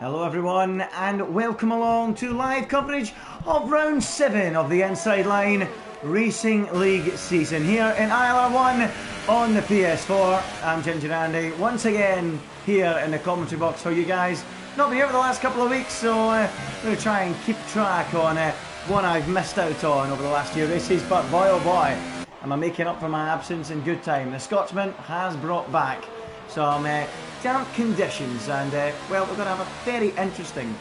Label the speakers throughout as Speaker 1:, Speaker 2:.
Speaker 1: Hello everyone and welcome along to live coverage of round 7 of the Inside Line Racing League season here in ILR1 on the PS4. I'm Ginger Andy, once again here in the commentary box for you guys. Not been here for the last couple of weeks, so I'm going to try and keep track on what I've missed out on over the last few races, but boy oh boy, am I making up for my absence in good time. The Scotsman has brought back some damp conditions, and well, we're going to have a very interesting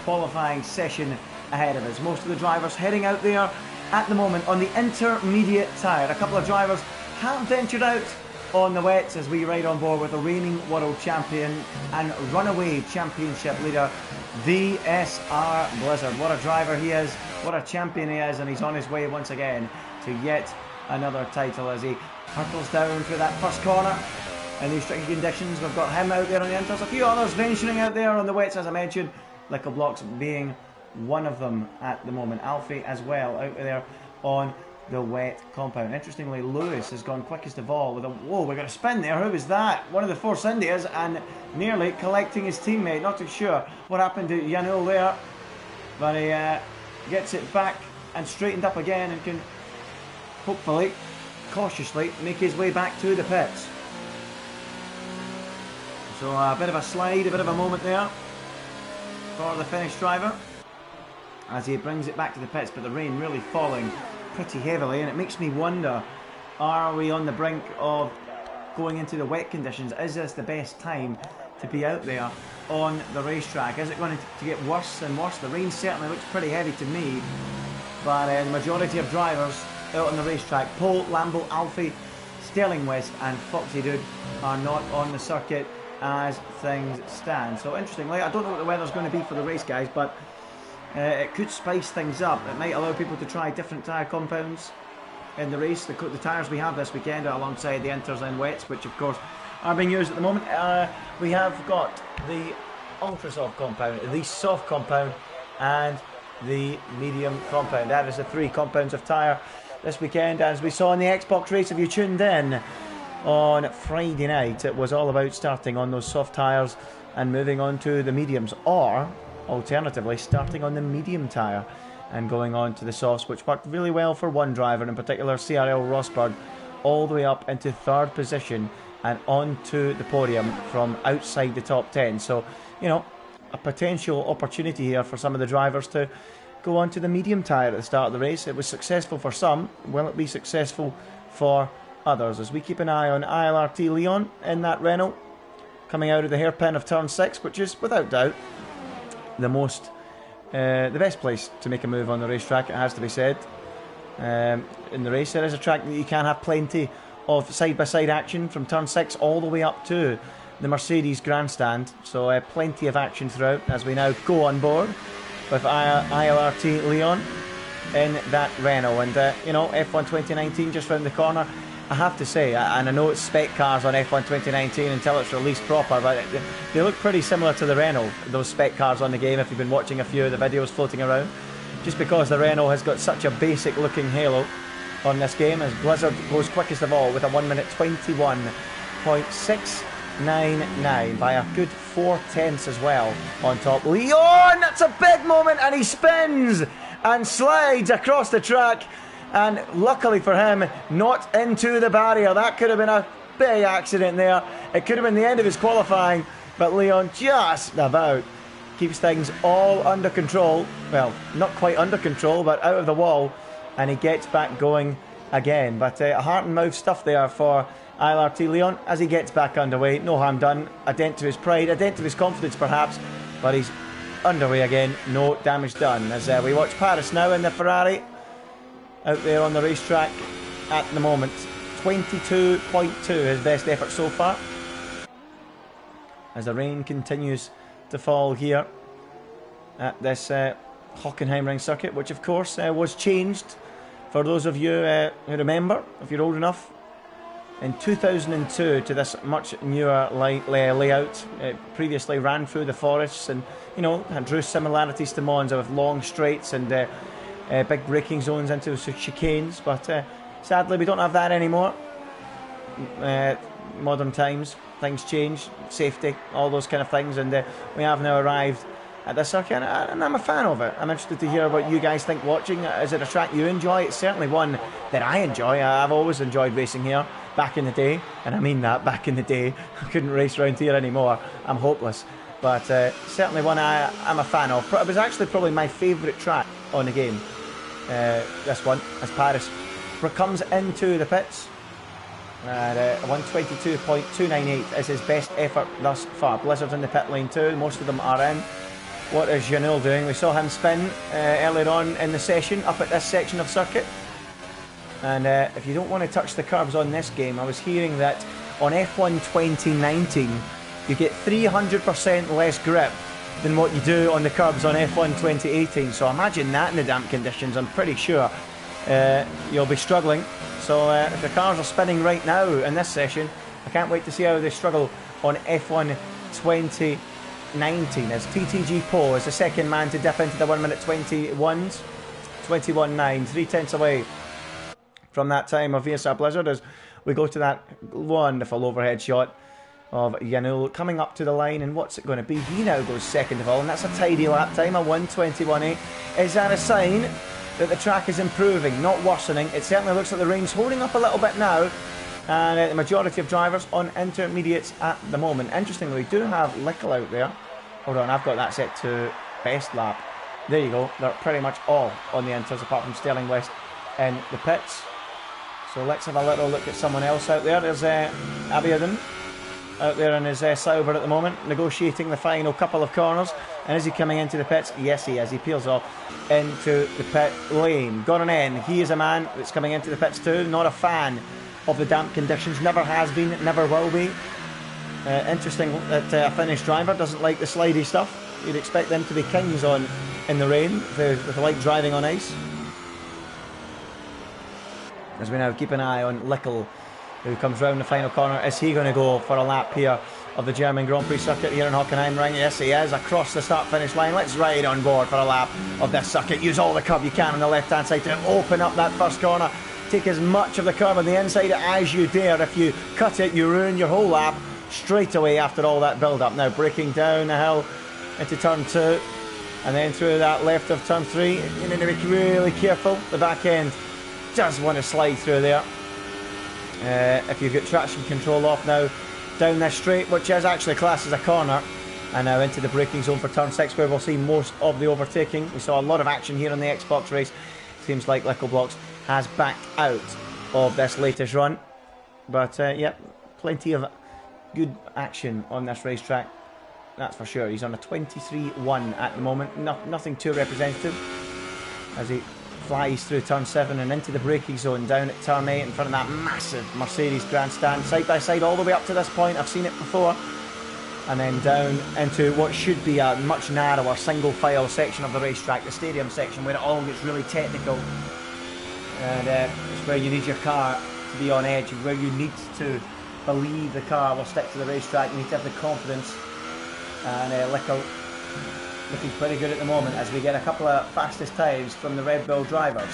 Speaker 1: qualifying session ahead of us. Most of the drivers heading out there at the moment on the intermediate tyre. A couple of drivers have ventured out on the wets as we ride on board with the reigning world champion and runaway championship leader VSR Blizzard. What a driver he is, what a champion he is, and he's on his way once again to yet another title as he hurtles down through that first corner. In these tricky conditions, we've got him out there on the inters, a few others venturing out there on the wets, as I mentioned, Lickle Blocks being one of them at the moment. Alfie as well out there on the wet compound. Interestingly, Lewis has gone quickest of all with a, whoa, we got a spin there, who was that? One of the Force Indias, and nearly collecting his teammate. Not too sure what happened to Janul there, but he gets it back and straightened up again and can hopefully, cautiously, make his way back to the pits. So a bit of a slide, a bit of a moment there for the Finnish driver as he brings it back to the pits, but the rain really falling pretty heavily, and it makes me wonder, are we on the brink of going into the wet conditions? Is this the best time to be out there on the racetrack? Is it going to get worse and worse? The rain certainly looks pretty heavy to me, but the majority of drivers out on the racetrack, Paul, Lambo, Alfie, Sterling West and Foxy Dude are not on the circuit as things stand. So interestingly, I don't know what the weather's going to be for the race, guys, but it could spice things up. It might allow people to try different tyre compounds in the race. The tyres we have this weekend are alongside the inters and wets, which of course are being used at the moment. We have got the ultra soft compound, the soft compound and the medium compound. That is the 3 compounds of tyre this weekend. As we saw in the Xbox race, if you tuned in on Friday night, it was all about starting on those soft tyres and moving on to the mediums, or alternatively starting on the medium tyre and going on to the softs, which worked really well for one driver in particular, CRL Rosberg, all the way up into 3rd position and onto the podium from outside the top 10. So, you know, a potential opportunity here for some of the drivers to go on to the medium tyre at the start of the race. It was successful for some. Will it be successful for others? As we keep an eye on ILRT Leon in that Renault coming out of the hairpin of turn 6, which is without doubt the best place to make a move on the racetrack, it has to be said. In the race, it is a track that you can have plenty of side-by-side action from turn 6 all the way up to the Mercedes grandstand, so plenty of action throughout as we now go on board with ILRT Leon in that Renault. And you know, F1 2019 just round the corner. I have to say, and I know it's spec cars on F1 2019 until it's released proper, but they look pretty similar to the Renault, those spec cars on the game, if you've been watching a few of the videos floating around. Just because the Renault has got such a basic looking halo on this game, as Blizzard goes quickest of all with a 1 minute 21.699 by a good 4/10 as well on top. Leon, that's a big moment, and he spins and slides across the track. And luckily for him, not into the barrier. That could have been a big accident there. It could have been the end of his qualifying, but Leon just about keeps things all under control. Well, not quite under control, but out of the wall, and he gets back going again. But heart and mouth stuff there for ILRT Leon as he gets back underway. No harm done. A dent to his pride, a dent to his confidence perhaps, but he's underway again. No damage done. As we watch Paris now in the Ferrari out there on the racetrack at the moment. 22.2 his best effort so far, as the rain continues to fall here at this Hockenheimring circuit, which of course was changed, for those of you who remember, if you're old enough, in 2002 to this much newer layout. It previously ran through the forests and, you know, drew similarities to Monza with long straights and big braking zones into chicanes, but sadly we don't have that anymore. Modern times, things change, safety, all those kind of things, and we have now arrived at this circuit, and I'm a fan of it. I'm interested to hear what you guys think watching. Is it a track you enjoy? It's certainly one that I enjoy. I've always enjoyed racing here back in the day, and I mean that, back in the day. I couldn't race around here anymore. I'm hopeless. But certainly one I'm a fan of. It was actually probably my favourite track on the game. This one, as Paris comes into the pits. 122.298 is his best effort thus far. Blizzard's in the pit lane too. Most of them are in. What is Janul doing? We saw him spin earlier on in the session up at this section of circuit. And if you don't want to touch the curbs on this game, I was hearing that on F1 2019 you get 300% less grip than what you do on the curbs on F1 2018. So imagine that in the damp conditions. I'm pretty sure you'll be struggling. So if the cars are spinning right now in this session, I can't wait to see how they struggle on F1 2019. As TTG Poe is the second man to dip into the 1 minute 21s. 21.9, 3/10 away from that time of VSR Blizzard as we go to that wonderful overhead shot of Janul coming up to the line. And what's it going to be? He now goes second of all, and that's a tidy lap time, a 1:21.8. Is that a sign that the track is improving, not worsening? It certainly looks like the rain's holding up a little bit now, and the majority of drivers on intermediates at the moment. Interestingly, we do have Lickle out there. Hold on, I've got that set to best lap. There you go. They're pretty much all on the inters apart from Sterling West in the pits. So let's have a little look at someone else out there. There's Abiadon out there in his Sauber at the moment, negotiating the final couple of corners. And is he coming into the pits? Yes, he is. He peels off into the pit lane. Goran N, he is a man that's coming into the pits too. Not a fan of the damp conditions. Never has been, never will be. Interesting that a Finnish driver doesn't like the slidey stuff. You'd expect them to be kings in the rain if they like driving on ice. As we now keep an eye on Lickle, who comes round the final corner. Is he going to go for a lap here of the German Grand Prix circuit here in Hockenheimring? Yes, he is. Across the start-finish line. Let's ride on board for a lap of this circuit. Use all the curb you can on the left-hand side to open up that first corner. Take as much of the curb on the inside as you dare. If you cut it, you ruin your whole lap straight away after all that build-up. Now breaking down the hill into turn 2 and then through that left of turn 3. You need to be really careful. The back end does want to slide through there. If you get traction control off now down this straight, which is actually classed as a corner, and now into the braking zone for turn 6 where we'll see most of the overtaking. We saw a lot of action here in the Xbox race. Seems like Lickle Blocks has backed out of this latest run, but yep, plenty of good action on this racetrack, that's for sure. He's on a 23.1 at the moment. Nothing too representative as he flies through turn 7 and into the braking zone down at turn 8 in front of that massive Mercedes grandstand, side by side all the way up to this point. I've seen it before. And then down into what should be a much narrower single file section of the racetrack, the stadium section, where it all gets really technical. And it's where you need your car to be on edge, where you need to believe the car will stick to the racetrack. You need to have the confidence. And Lickle looking pretty good at the moment as we get a couple of fastest times from the Red Bull drivers,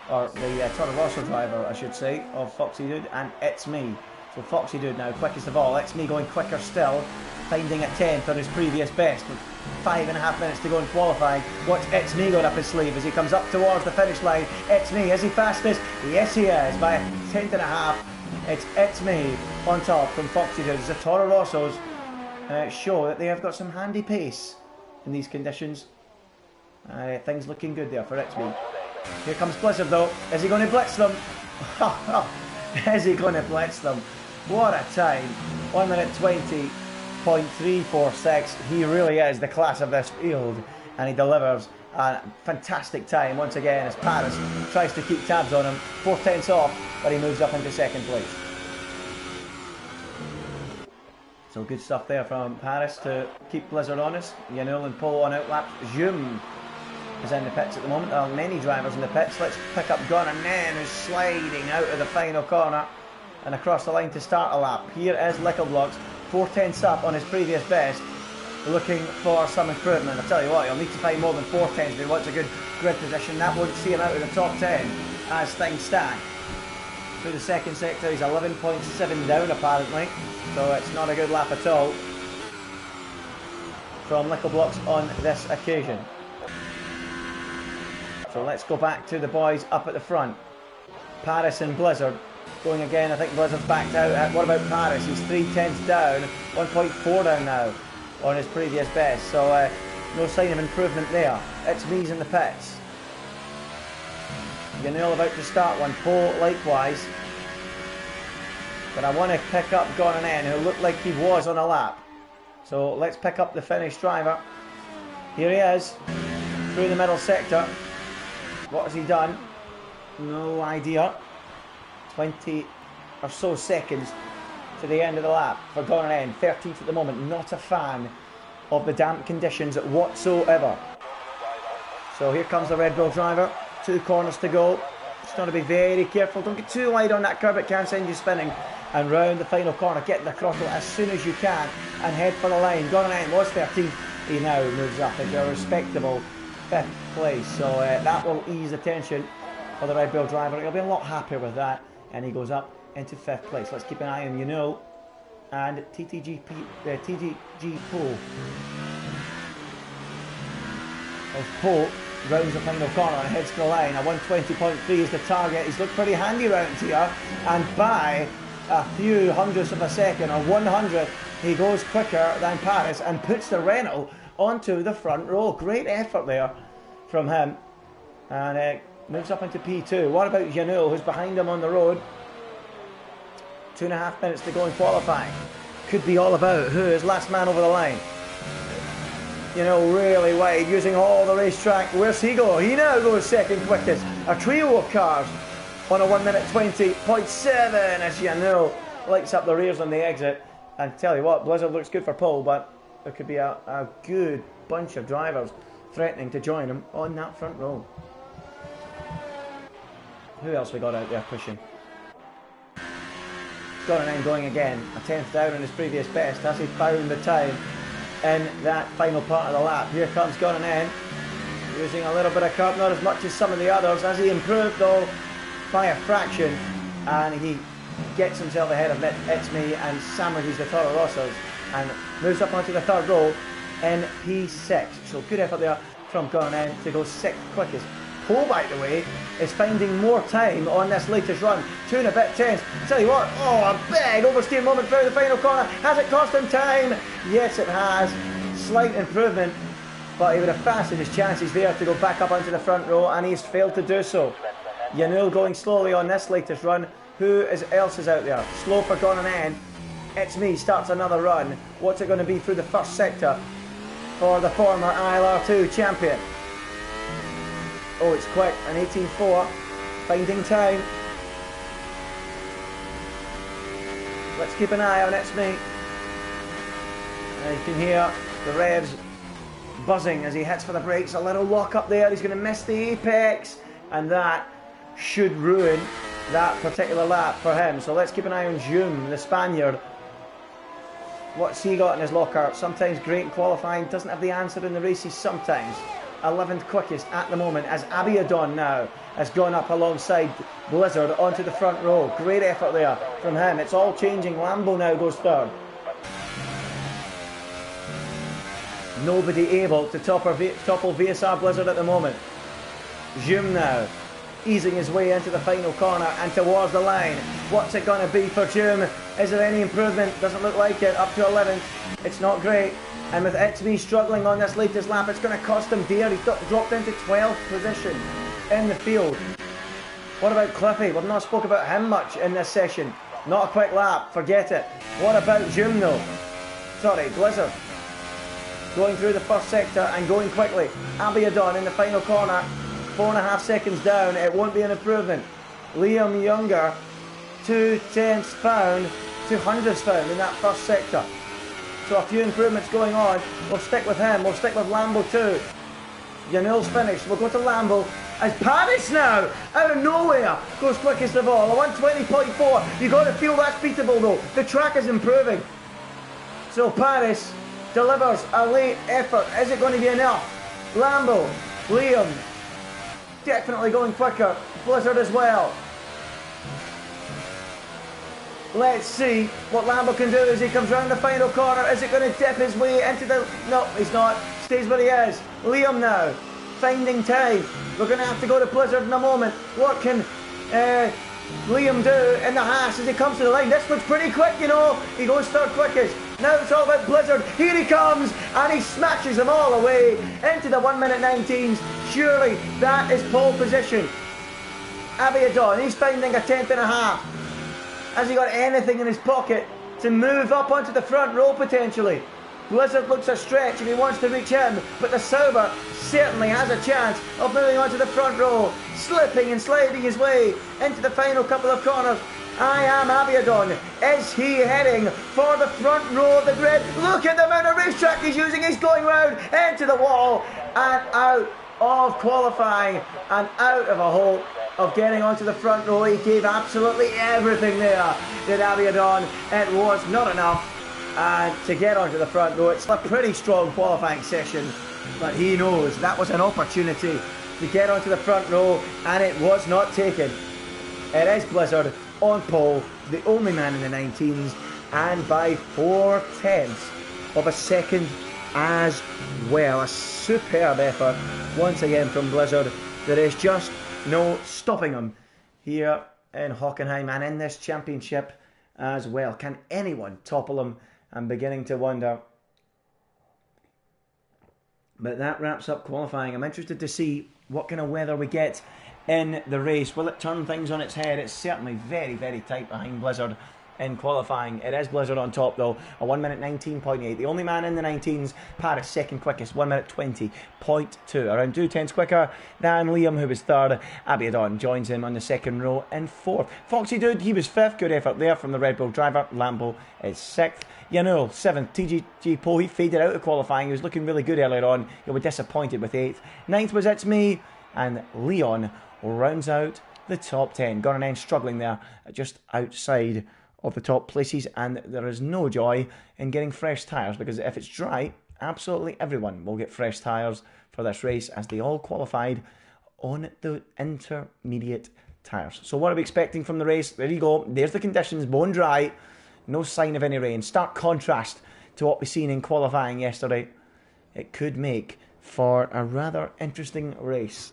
Speaker 1: or the Toro Rosso driver I should say, of Foxy Dude, and It's Me. So Foxy Dude now quickest of all. It's Me going quicker still, finding a 10th on his previous best with 5.5 minutes to go in qualifying. What's It's Me got up his sleeve as he comes up towards the finish line? It's Me, is he fastest? Yes he is, by a 1/10.5. It's Me on top from Foxy Dude. The Toro Rossos show that they have got some handy pace in these conditions. Things looking good there for It's Me. Here comes Blizzard though. Is he going to blitz them? Is he going to blitz them? What a time. 1 minute 20.346. He really is the class of this field, and he delivers a fantastic time once again as Paris tries to keep tabs on him. 4/10 off, but he moves up into second place. So good stuff there from Paris to keep Blizzard honest. Janul and Pole on outlaps. Zoom is in the pits at the moment. There are many drivers in the pits. Let's pick up Goran N, who's sliding out of the final corner and across the line to start a lap. Here is Lickle Blocks, 4/10 up on his previous best, looking for some improvement. I tell you what, he'll need to find more than 4/10 if he wants a good grid position. That won't see him out of the top 10 as things stand. through the second sector. He's 11.7 down apparently, so it's not a good lap at all from Little Blocks on this occasion. So let's go back to the boys up at the front. Paris and Blizzard going again. I think Blizzard's backed out. What about Paris? He's 3/10 down, 1.4 down now on his previous best. So no sign of improvement there. It's me's in the pits. Yanul about to start one. Poe likewise. But I want to pick up Gran, who looked like he was on a lap. So let's pick up the Finnish driver. Here he is, through the middle sector. What has he done? No idea. 20 or so seconds to the end of the lap for Gran, 13th at the moment. Not a fan of the damp conditions whatsoever. So here comes the Red Bull driver. 2 corners to go. Just got to be very careful. Don't get too wide on that curb. It can send you spinning. And round the final corner, get the throttle as soon as you can and head for the line. Gran was 13th. He now moves up into a respectable 5th place. So that will ease the tension for the Red Bull driver. He'll be a lot happier with that. And he goes up into 5th place. Let's keep an eye on Yanul and TTG Poe. As Poe rounds the final corner and heads to the line. A 120.3 is the target. He's looked pretty handy round here, and by a few hundredths of a second, or 100th, he goes quicker than Paris and puts the Renault onto the front row. Great effort there from him, and moves up into P2. What about Yanul, who's behind him on the road? 2.5 minutes to go in qualifying. Could be all about who is last man over the line. You know, really wide, using all the racetrack. Where's he go? He now goes second quickest. A trio of cars on a 1 minute 20.7 as Yanul lights up the rears on the exit. And tell you what, Blizzard looks good for pole, but there could be a good bunch of drivers threatening to join him on that front row. Who else we got out there pushing? Gran going again, a 10th down on his previous best. Has he found the time in that final part of the lap? Here comes Gran, using a little bit of curb, not as much as some of the others. Has he improved though by a fraction? And he gets himself ahead of It's Me and sandwiches the Toro Rossos and moves up onto the 3rd row in P6. So good effort there from Gran to go 6th quickest. Poe, by the way, is finding more time on this latest run. 2 and a bit tenths. Tell you what, oh, a big oversteer moment through the final corner. Has it cost him time? Yes, it has. Slight improvement, but he would have fancied his chances there to go back up onto the front row, and he's failed to do so. Yanul going slowly on this latest run. Who else is out there? Slow for Gran. It's Me starts another run. What's it going to be through the first sector for the former ILR2 champion? Oh, it's quick, an 18.4, finding time. Let's keep an eye on It's Me. And you can hear the revs buzzing as he hits for the brakes. A little lock up there, he's going to miss the apex, and that should ruin that particular lap for him. So let's keep an eye on Jum, the Spaniard. What's he got in his locker? Sometimes great in qualifying, doesn't have the answer in the races sometimes. 11th quickest at the moment as Abiadon now has gone up alongside Blizzard onto the front row. Great effort there from him. It's all changing. Lambo now goes 3rd. Nobody able to topple VSR Blizzard at the moment. Jum now easing his way into the final corner and towards the line. What's it going to be for Jum? Is there any improvement? Doesn't look like it. Up to 11th. It's not great. And with It's Me struggling on this latest lap, it's going to cost him dear. He's dropped into 12th position in the field. What about Cliffy? We've not spoke about him much in this session. Not a quick lap, forget it. What about Jum though? Sorry, Blizzard. Going through the first sector and going quickly. Abiadon in the final corner. 4.5 seconds down. It won't be an improvement. Liam Younger, 2/10 found, 200ths found in that first sector. So a few improvements going on. We'll stick with him. We'll stick with Lambo too. Yanul's finished. We'll go to Lambo. As Paris now, out of nowhere, goes quickest of all. A 120.4. You've got to feel that's beatable though. The track is improving. So Paris delivers a late effort. Is it going to be enough? Lambo, Liam, definitely going quicker. Blizzard as well. Let's see what Lambo can do as he comes round the final corner. Is it going to dip his way into the... No, he's not. Stays where he is. Liam now, finding time. We're going to have to go to Blizzard in a moment. What can Liam do in the Haas as he comes to the line? This looks pretty quick, you know. He goes third quickest. Now it's all about Blizzard. Here he comes, and he smashes them all away into the 1:19s. Surely that is pole position. Abiadon, he's finding a 10th and a half. Has he got anything in his pocket to move up onto the front row potentially? Blizzard looks a stretch if he wants to reach him, but the Sauber certainly has a chance of moving onto the front row, slipping and sliding his way into the final couple of corners. I am Abiadon. Is he heading for the front row of the grid? Look at the amount of racetrack he's using. He's going round into the wall and out of qualifying and out of a hope of getting onto the front row. He gave absolutely everything there, did Abiadon. It was not enough to get onto the front row. It's a pretty strong qualifying session, but he knows that was an opportunity to get onto the front row, and it was not taken. It is Blizzard on pole, the only man in the 19s, and by 4/10 of a second as well. A superb effort once again from Blizzard. There is just no stopping him here in Hockenheim and in this championship as well. Can anyone topple him? I'm beginning to wonder. But that wraps up qualifying. I'm interested to see what kind of weather we get in the race. Will it turn things on its head? It's certainly very, very tight behind Blizzard in qualifying. It is Blizzard on top though, a 1:19.8. The only man in the 19s. Paris second quickest, 1:20.2. Around 2/10 quicker than Liam, who was third. Abiadon joins him on the second row in fourth. Foxy Dude, he was fifth. Good effort there from the Red Bull driver. Lambo is sixth. Yanul, 7th. TGG Poe, he faded out of qualifying. He was looking really good earlier on. He'll be disappointed with 8th. 9th was It's Me, and Leon rounds out the top 10. Gran struggling there, just outside of the top places, and there is no joy in getting fresh tyres, because if it's dry, absolutely everyone will get fresh tyres for this race, as they all qualified on the intermediate tyres. So what are we expecting from the race? There you go. There's the conditions. Bone dry. No sign of any rain. Stark contrast to what we've seen in qualifying yesterday. It could make for a rather interesting race.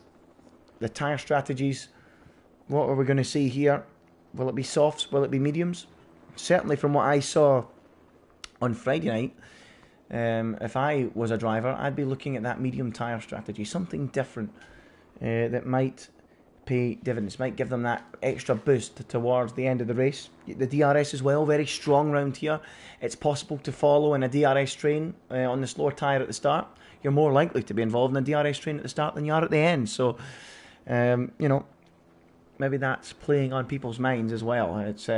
Speaker 1: The tyre strategies. What are we going to see here? Will it be softs? Will it be mediums? Certainly from what I saw on Friday night, if I was a driver, I'd be looking at that medium tyre strategy. Something different that might pay dividends, might give them that extra boost towards the end of the race. The DRS as well, very strong round here. It's possible to follow in a DRS train on the slower tyre at the start. You're more likely to be involved in a DRS train at the start than you are at the end. So, you know, maybe that's playing on people's minds as well. It's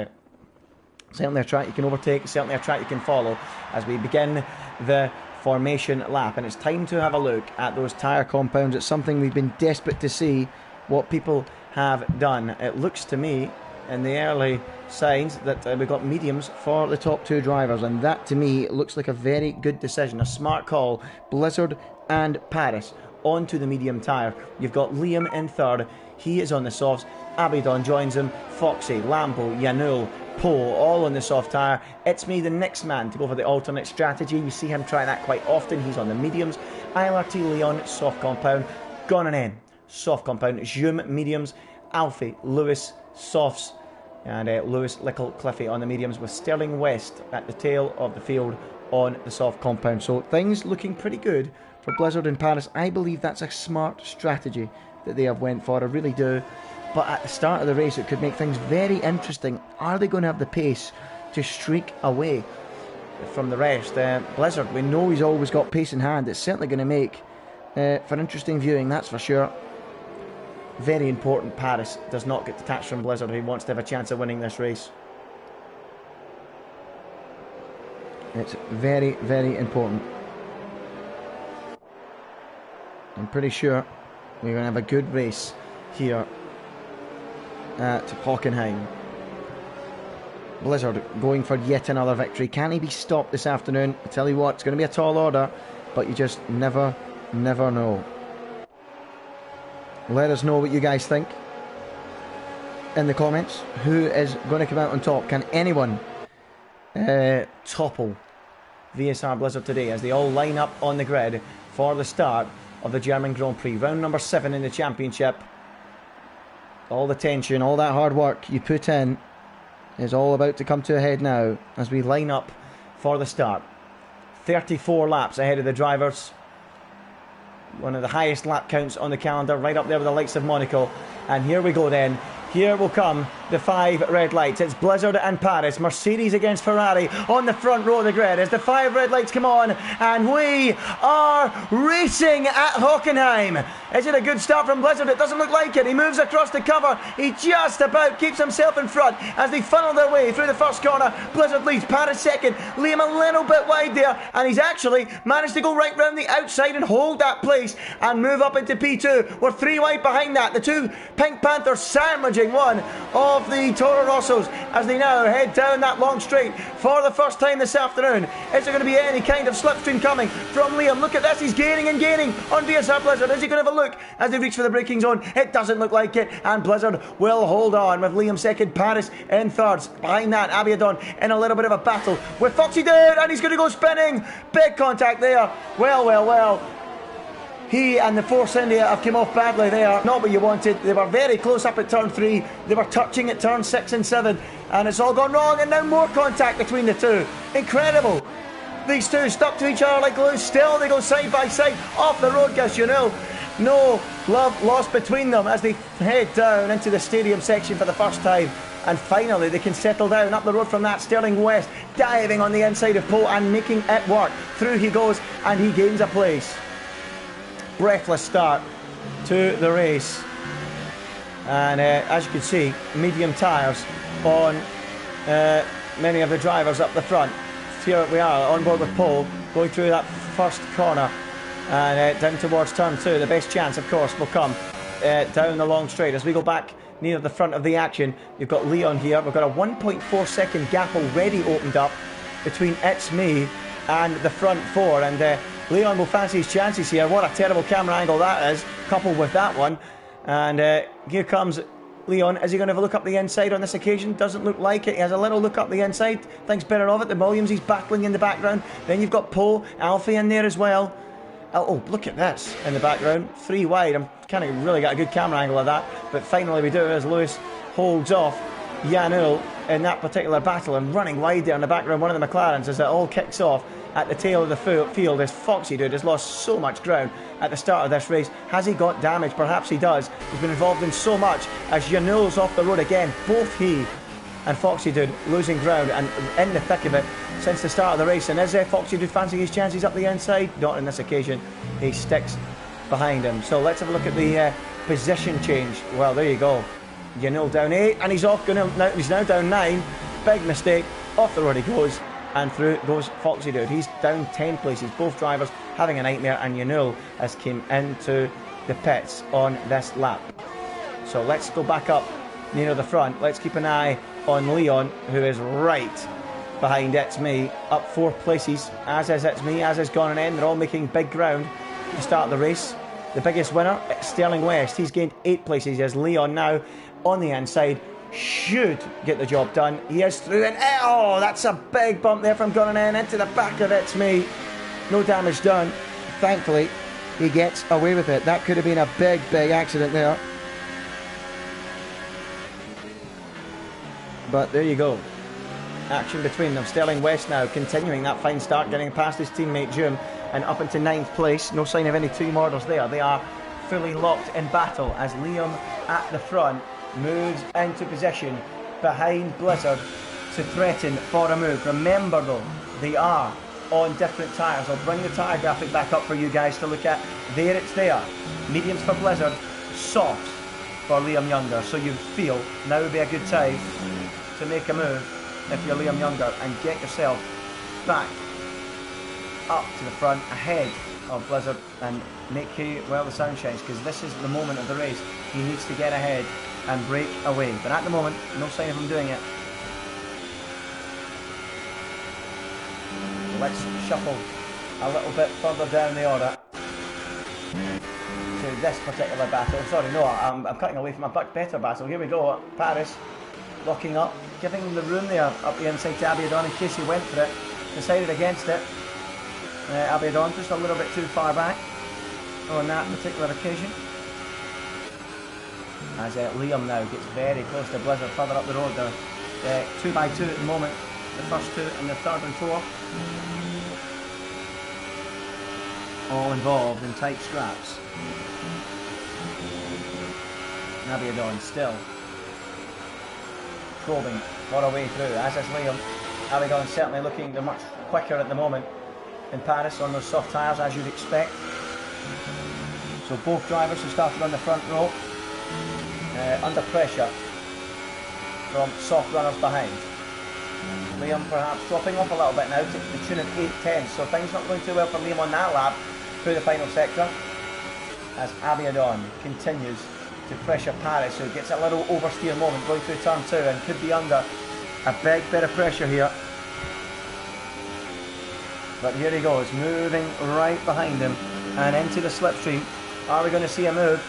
Speaker 1: certainly a track you can overtake, certainly a track you can follow as we begin the formation lap. And it's time to have a look at those tyre compounds. It's something we've been desperate to see what people have done. It looks to me in the early signs that we've got mediums for the top two drivers, and that to me looks like a very good decision, a smart call. Blizzard and Paris onto the medium tyre. You've got Liam in third, he is on the softs. Abiadon joins him, Foxy, Lambo, Yanul, Poe, all on the soft tyre. It's Me, the next man to go for the alternate strategy. We see him try that quite often. He's on the mediums. ILRT Leon, soft compound. Gonanen, soft compound. Zoom, mediums. Alfie, Lewis, softs. And Lewis, Lickle, Cliffy on the mediums, with Sterling West at the tail of the field on the soft compound. So things looking pretty good for Blizzard in Paris. I believe that's a smart strategy that they have went for. I really do. But at the start of the race, it could make things very interesting. Are they going to have the pace to streak away from the rest? Blizzard, we know he's always got pace in hand. It's certainly going to make for interesting viewing, that's for sure. Very important Paris does not get detached from Blizzard. He wants to have a chance of winning this race. It's very, very important. I'm pretty sure we're going to have a good race here at Hockenheim. Blizzard going for yet another victory. Can he be stopped this afternoon? I tell you what, it's going to be a tall order, but you just never know. Let us know what you guys think. in the comments who is going to come out on top. Can anyone topple VSR Blizzard today as they all line up on the grid for the start of the German Grand Prix? Round number 7 in the championship. All the tension, all that hard work you put in is all about to come to a head now as we line up for the start. 34 laps ahead of the drivers. One of the highest lap counts on the calendar, right up there with the likes of Monaco. And here we go then. Here will come the 5 red lights. It's Blizzard and Paris. Mercedes against Ferrari on the front row of the grid as the 5 red lights come on. And we are racing at Hockenheim. Is it a good start from Blizzard? It doesn't look like it. He moves across the cover. He just about keeps himself in front as they funnel their way through the first corner. Blizzard leads, Paris second. Liam a little bit wide there. And he's actually managed to go right round the outside and hold that place and move up into P2. We're 3 wide behind that. The 2 Pink Panthers sandwiching one of the Toro Rossos as they now head down that long straight for the first time this afternoon. Is there going to be any kind of slipstream coming from Liam? Look at this, he's gaining and gaining on VSR Blizzard. Is he going to have a look as they reach for the braking zone? It doesn't look like it, and Blizzard will hold on with Liam second, Paris in thirds. Behind that, Abiadon in a little bit of a battle with Foxy Dude, and he's going to go spinning. Big contact there. Well. He and the Force India have come off badly there. Not what you wanted. They were very close up at turn 3. They were touching at turn 6 and 7. And it's all gone wrong. And now more contact between the two. Incredible. These two stuck to each other like glue. Still they go side by side off the road, guys. You know, no love lost between them as they head down into the stadium section for the first time. And finally they can settle down up the road from that. Sterling West diving on the inside of Poe and making it work. Through he goes and he gains a place. Breathless start to the race, and as you can see, medium tyres on many of the drivers up the front. Here we are on board with Paul going through that first corner and down towards turn 2. The best chance, of course, will come down the long straight as we go back near the front of the action. You've got Leon here. We've got a 1.4 second gap already opened up between It's Me and the front 4, and Leon will fancy his chances here. What a terrible camera angle that is, coupled with that one. And here comes Leon. Is he going to have a look up the inside on this occasion? Doesn't look like it. He has a little look up the inside. Thinks better of it. The Williams, he's battling in the background. Then you've got Poe, Alfie in there as well. Oh, look at this in the background. 3 wide. I'm kind of really got a good camera angle of that. But finally we do as Lewis holds off Janul in that particular battle and running wide there in the background. One of the McLarens as it all kicks off. At the tail of the field, this Foxy Dude has lost so much ground at the start of this race. Has he got damage? Perhaps he does. He's been involved in so much as Janul's off the road again. Both he and Foxy Dude losing ground and in the thick of it since the start of the race. And is Foxy Dude fancying his chances up the inside? Not on this occasion. He sticks behind him. So let's have a look at the position change. Well, there you go. Janul down 8 and he's off. He's now down 9. Big mistake. Off the road he goes. And through goes Foxy Dude. He's down 10 places. Both drivers having a nightmare, and Janul has came into the pits on this lap. So let's go back up near the front. Let's keep an eye on Leon, who is right behind It's Me, up 4 places, as is It's Me, as is Gone and End. They're all making big ground to start the race. The biggest winner, Sterling West. He's gained 8 places as Leon now on the inside. Should get the job done. He is through and oh, that's a big bump there from Gunn and into the back of It's Me. No damage done. Thankfully, he gets away with it. That could have been a big accident there. But there you go. Action between them. Sterling West now continuing that fine start, getting past his teammate Jim and up into 9th place. No sign of any team orders there. They are fully locked in battle as Liam at the front moves into position behind Blizzard to threaten for a move. Remember though, they are on different tyres. I'll bring the tyre graphic back up for you guys to look at. There it's there. Mediums for Blizzard, softs for Liam Younger. So you feel now would be a good time to make a move if you're Liam Younger and get yourself back up to the front ahead of Blizzard and make hay while the sun shines, because this is the moment of the race. He needs to get ahead and break away, but at the moment no sign of him doing it. Let's shuffle a little bit further down the order. into this particular battle. Sorry, no, I'm cutting away from a much better battle. Here we go. Paris locking up, giving the room there up the inside to Abiadon in case he went for it. Decided against it. Abiadon just a little bit too far back on that particular occasion. As Liam now gets very close to Blizzard further up the road. They're 2 by 2 at the moment. The first 2 and the third and fourth. All involved in tight scraps. Abiadon still probing for a way through, as is Liam. Abiadon certainly looking much quicker at the moment in Paris on those soft tyres, as you'd expect. So both drivers who started on the front row under pressure from soft runners behind. Liam perhaps dropping off a little bit now to the tune of 8/10, so things not going too well for Liam on that lap through the final sector, as Abiadon continues to pressure Paris, who gets a little oversteer moment going through turn 2 and could be under a big bit of pressure here. But here he goes, moving right behind him and into the slipstream. Are we going to see a move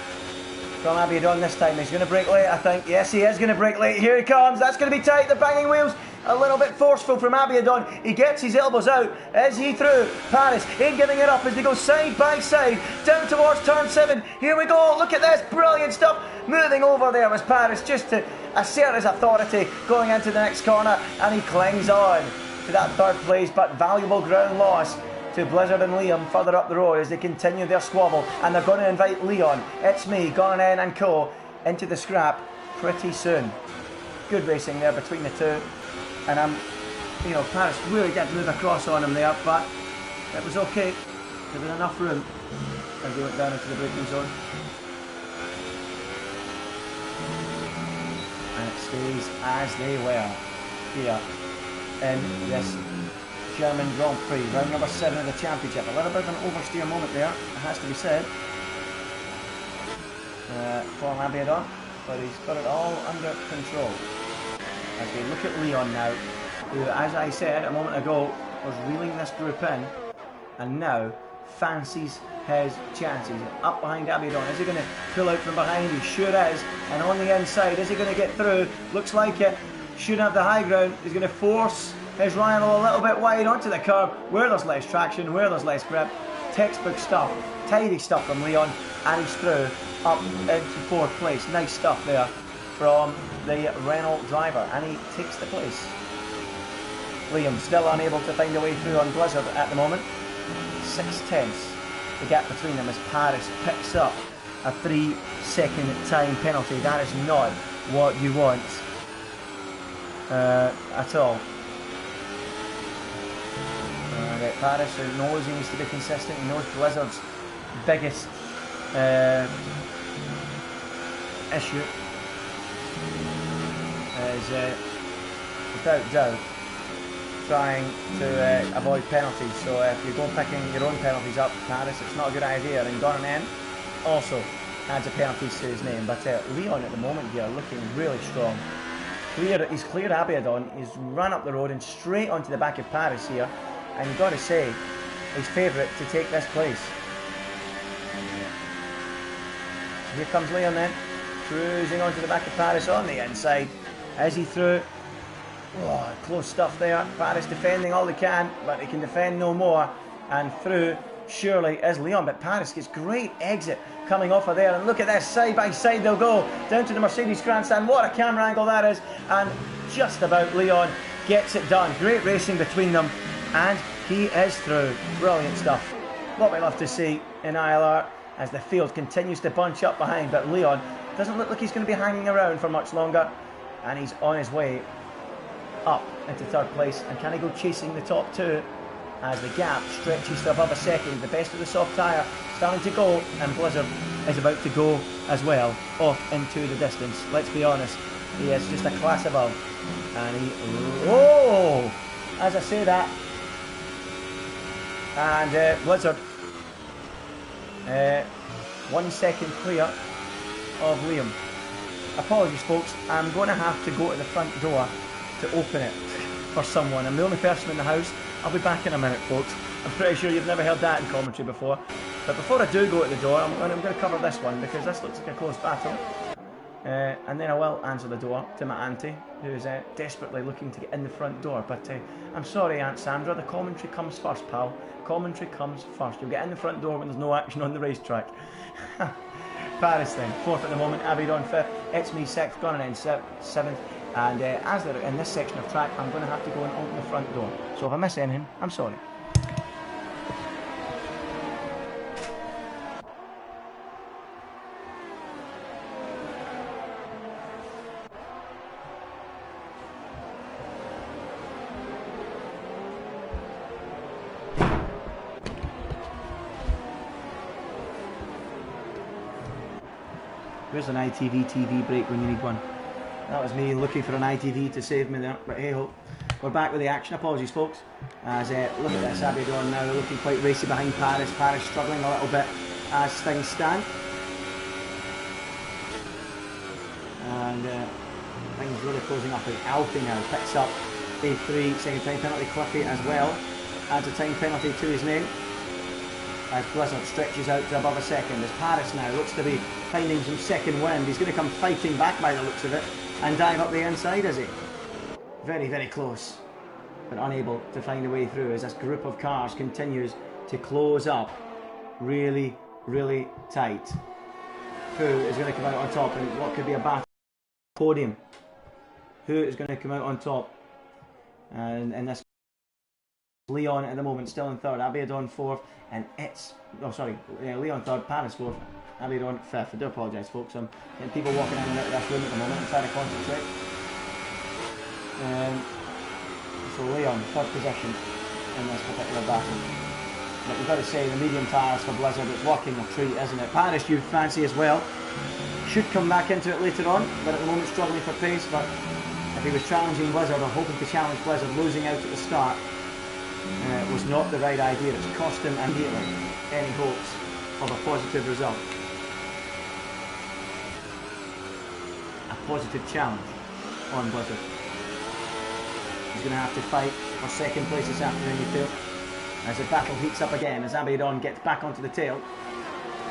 Speaker 1: from Abiadon this time? He's going to brake late, I think. Yes, he is going to brake late. Here he comes. That's going to be tight. The banging wheels. A little bit forceful from Abiadon. He gets his elbows out. Is he through? Paris ain't giving it up as they go side by side down towards turn 7. Here we go. Look at this. Brilliant stuff. Moving over there was Paris just to assert his authority going into the next corner, and he clings on to that third place, but valuable ground loss to Blizzard and Liam further up the road as they continue their squabble, and they're going to invite Leon, It's Me, Gran and Co into the scrap pretty soon. Good racing there between the two, and Paris really did move across on him there, but it was okay. There was enough room as they went down into the braking zone, and it stays as they were here in this German Grand Prix, round number 7 of the championship. A little bit of an oversteer moment there, it has to be said, for Abiadon, but he's got it all under control. As we look at Leon now, who, as I said a moment ago, was reeling this group in, and now fancies his chances. Up behind Abiadon, is he going to pull out from behind? He sure is, and on the inside, is he going to get through? Looks like it. Should have the high ground. He's going to force his rival a little bit wide onto the curb, where there's less traction, where there's less grip. Textbook stuff, tidy stuff from Leon, and he's through up into 4th place. Nice stuff there from the Renault driver, and he takes the place. Liam still unable to find a way through on Blizzard at the moment. 6/10 the gap between them as Paris picks up a 3-second time penalty. That is not what you want at all. Paris, who knows he needs to be consistent, he knows Blizzard's biggest issue is without doubt trying to avoid penalties. So if you go picking your own penalties up, Paris, it's not a good idea. And Gran also adds a penalty to his name. But Leon at the moment here looking really strong. He's cleared Abiadon, he's run up the road and straight onto the back of Paris here, and you've got to say, his favourite to take this place. So here comes Leon then, cruising onto the back of Paris on the inside. Is he through? Oh, close stuff there. Paris defending all they can, but he can defend no more. And through surely is Leon, but Paris gets great exit coming off of there, and look at this, side by side they'll go down to the Mercedes grandstand. What a camera angle that is, and just about Leon gets it done. Great racing between them, and he is through. Brilliant stuff. What we love to see in ILR as the field continues to bunch up behind, but Leon doesn't look like he's going to be hanging around for much longer, and he's on his way up into 3rd place. And can he go chasing the top 2 as the gap stretches to above a second? The best of the soft tyre starting to go, and Blizzard is about to go as well off into the distance. Let's be honest, he is just a class above, and he, oh, as I say that, and Blizzard 1 second clear of Liam. Apologies folks, I'm going to have to go to the front door to open it for someone. I'm the only person in the house. I'll be back in a minute folks. I'm pretty sure you've never heard that in commentary before. But before I do go to the door, I'm going to cover this one because this looks like a close battle. And then I will answer the door to my auntie, who's desperately looking to get in the front door. But I'm sorry, Aunt Sandra, the commentary comes first, pal. Commentary comes first. You'll get in the front door when there's no action on the racetrack. Paris then, 4th at the moment, Abidon 5th, it's me 6th, Gran in 7th. And as they're in this section of track, I'm going to have to go and open the front door. So if I miss anything, I'm sorry. Where's an ITV TV break when you need one? That was me looking for an ITV to save me there, but hey ho. We're back with the action. Apologies, folks. As look at this, Abidon now looking quite racy behind Paris. Paris struggling a little bit as things stand. And things really closing up. Alfie now picks up a 3 second time penalty. Cliffy as well adds a time penalty to his name. As Blizzard stretches out to above a second, as Paris now looks to be finding some second wind. He's going to come fighting back by the looks of it and dive up the inside, is he? Very, very close, but unable to find a way through as this group of cars continues to close up really, really tight. Who is going to come out on top in what could be a battle podium? Who is going to come out on top? And in this, Leon at the moment still in 3rd, Abidon 4th, and it's, Leon 3rd, Paris 4th, Abidon 5th. I do apologise, folks, I'm getting people walking in and out of this room at the moment. I'm trying to concentrate. So Leon, 3rd position in this particular battle. But you've got to say, the medium tyres for Blizzard, it's working a treat, isn't it? Paris you fancy as well. Should come back into it later on, but at the moment struggling for pace. But if he was challenging Blizzard or hoping to challenge Blizzard, losing out at the start, was not the right idea. It's cost him immediately any hopes of a positive result. A positive challenge on Blizzard. He's going to have to fight for second place this afternoon, you feel, as the battle heats up again, as Abidon gets back onto the tail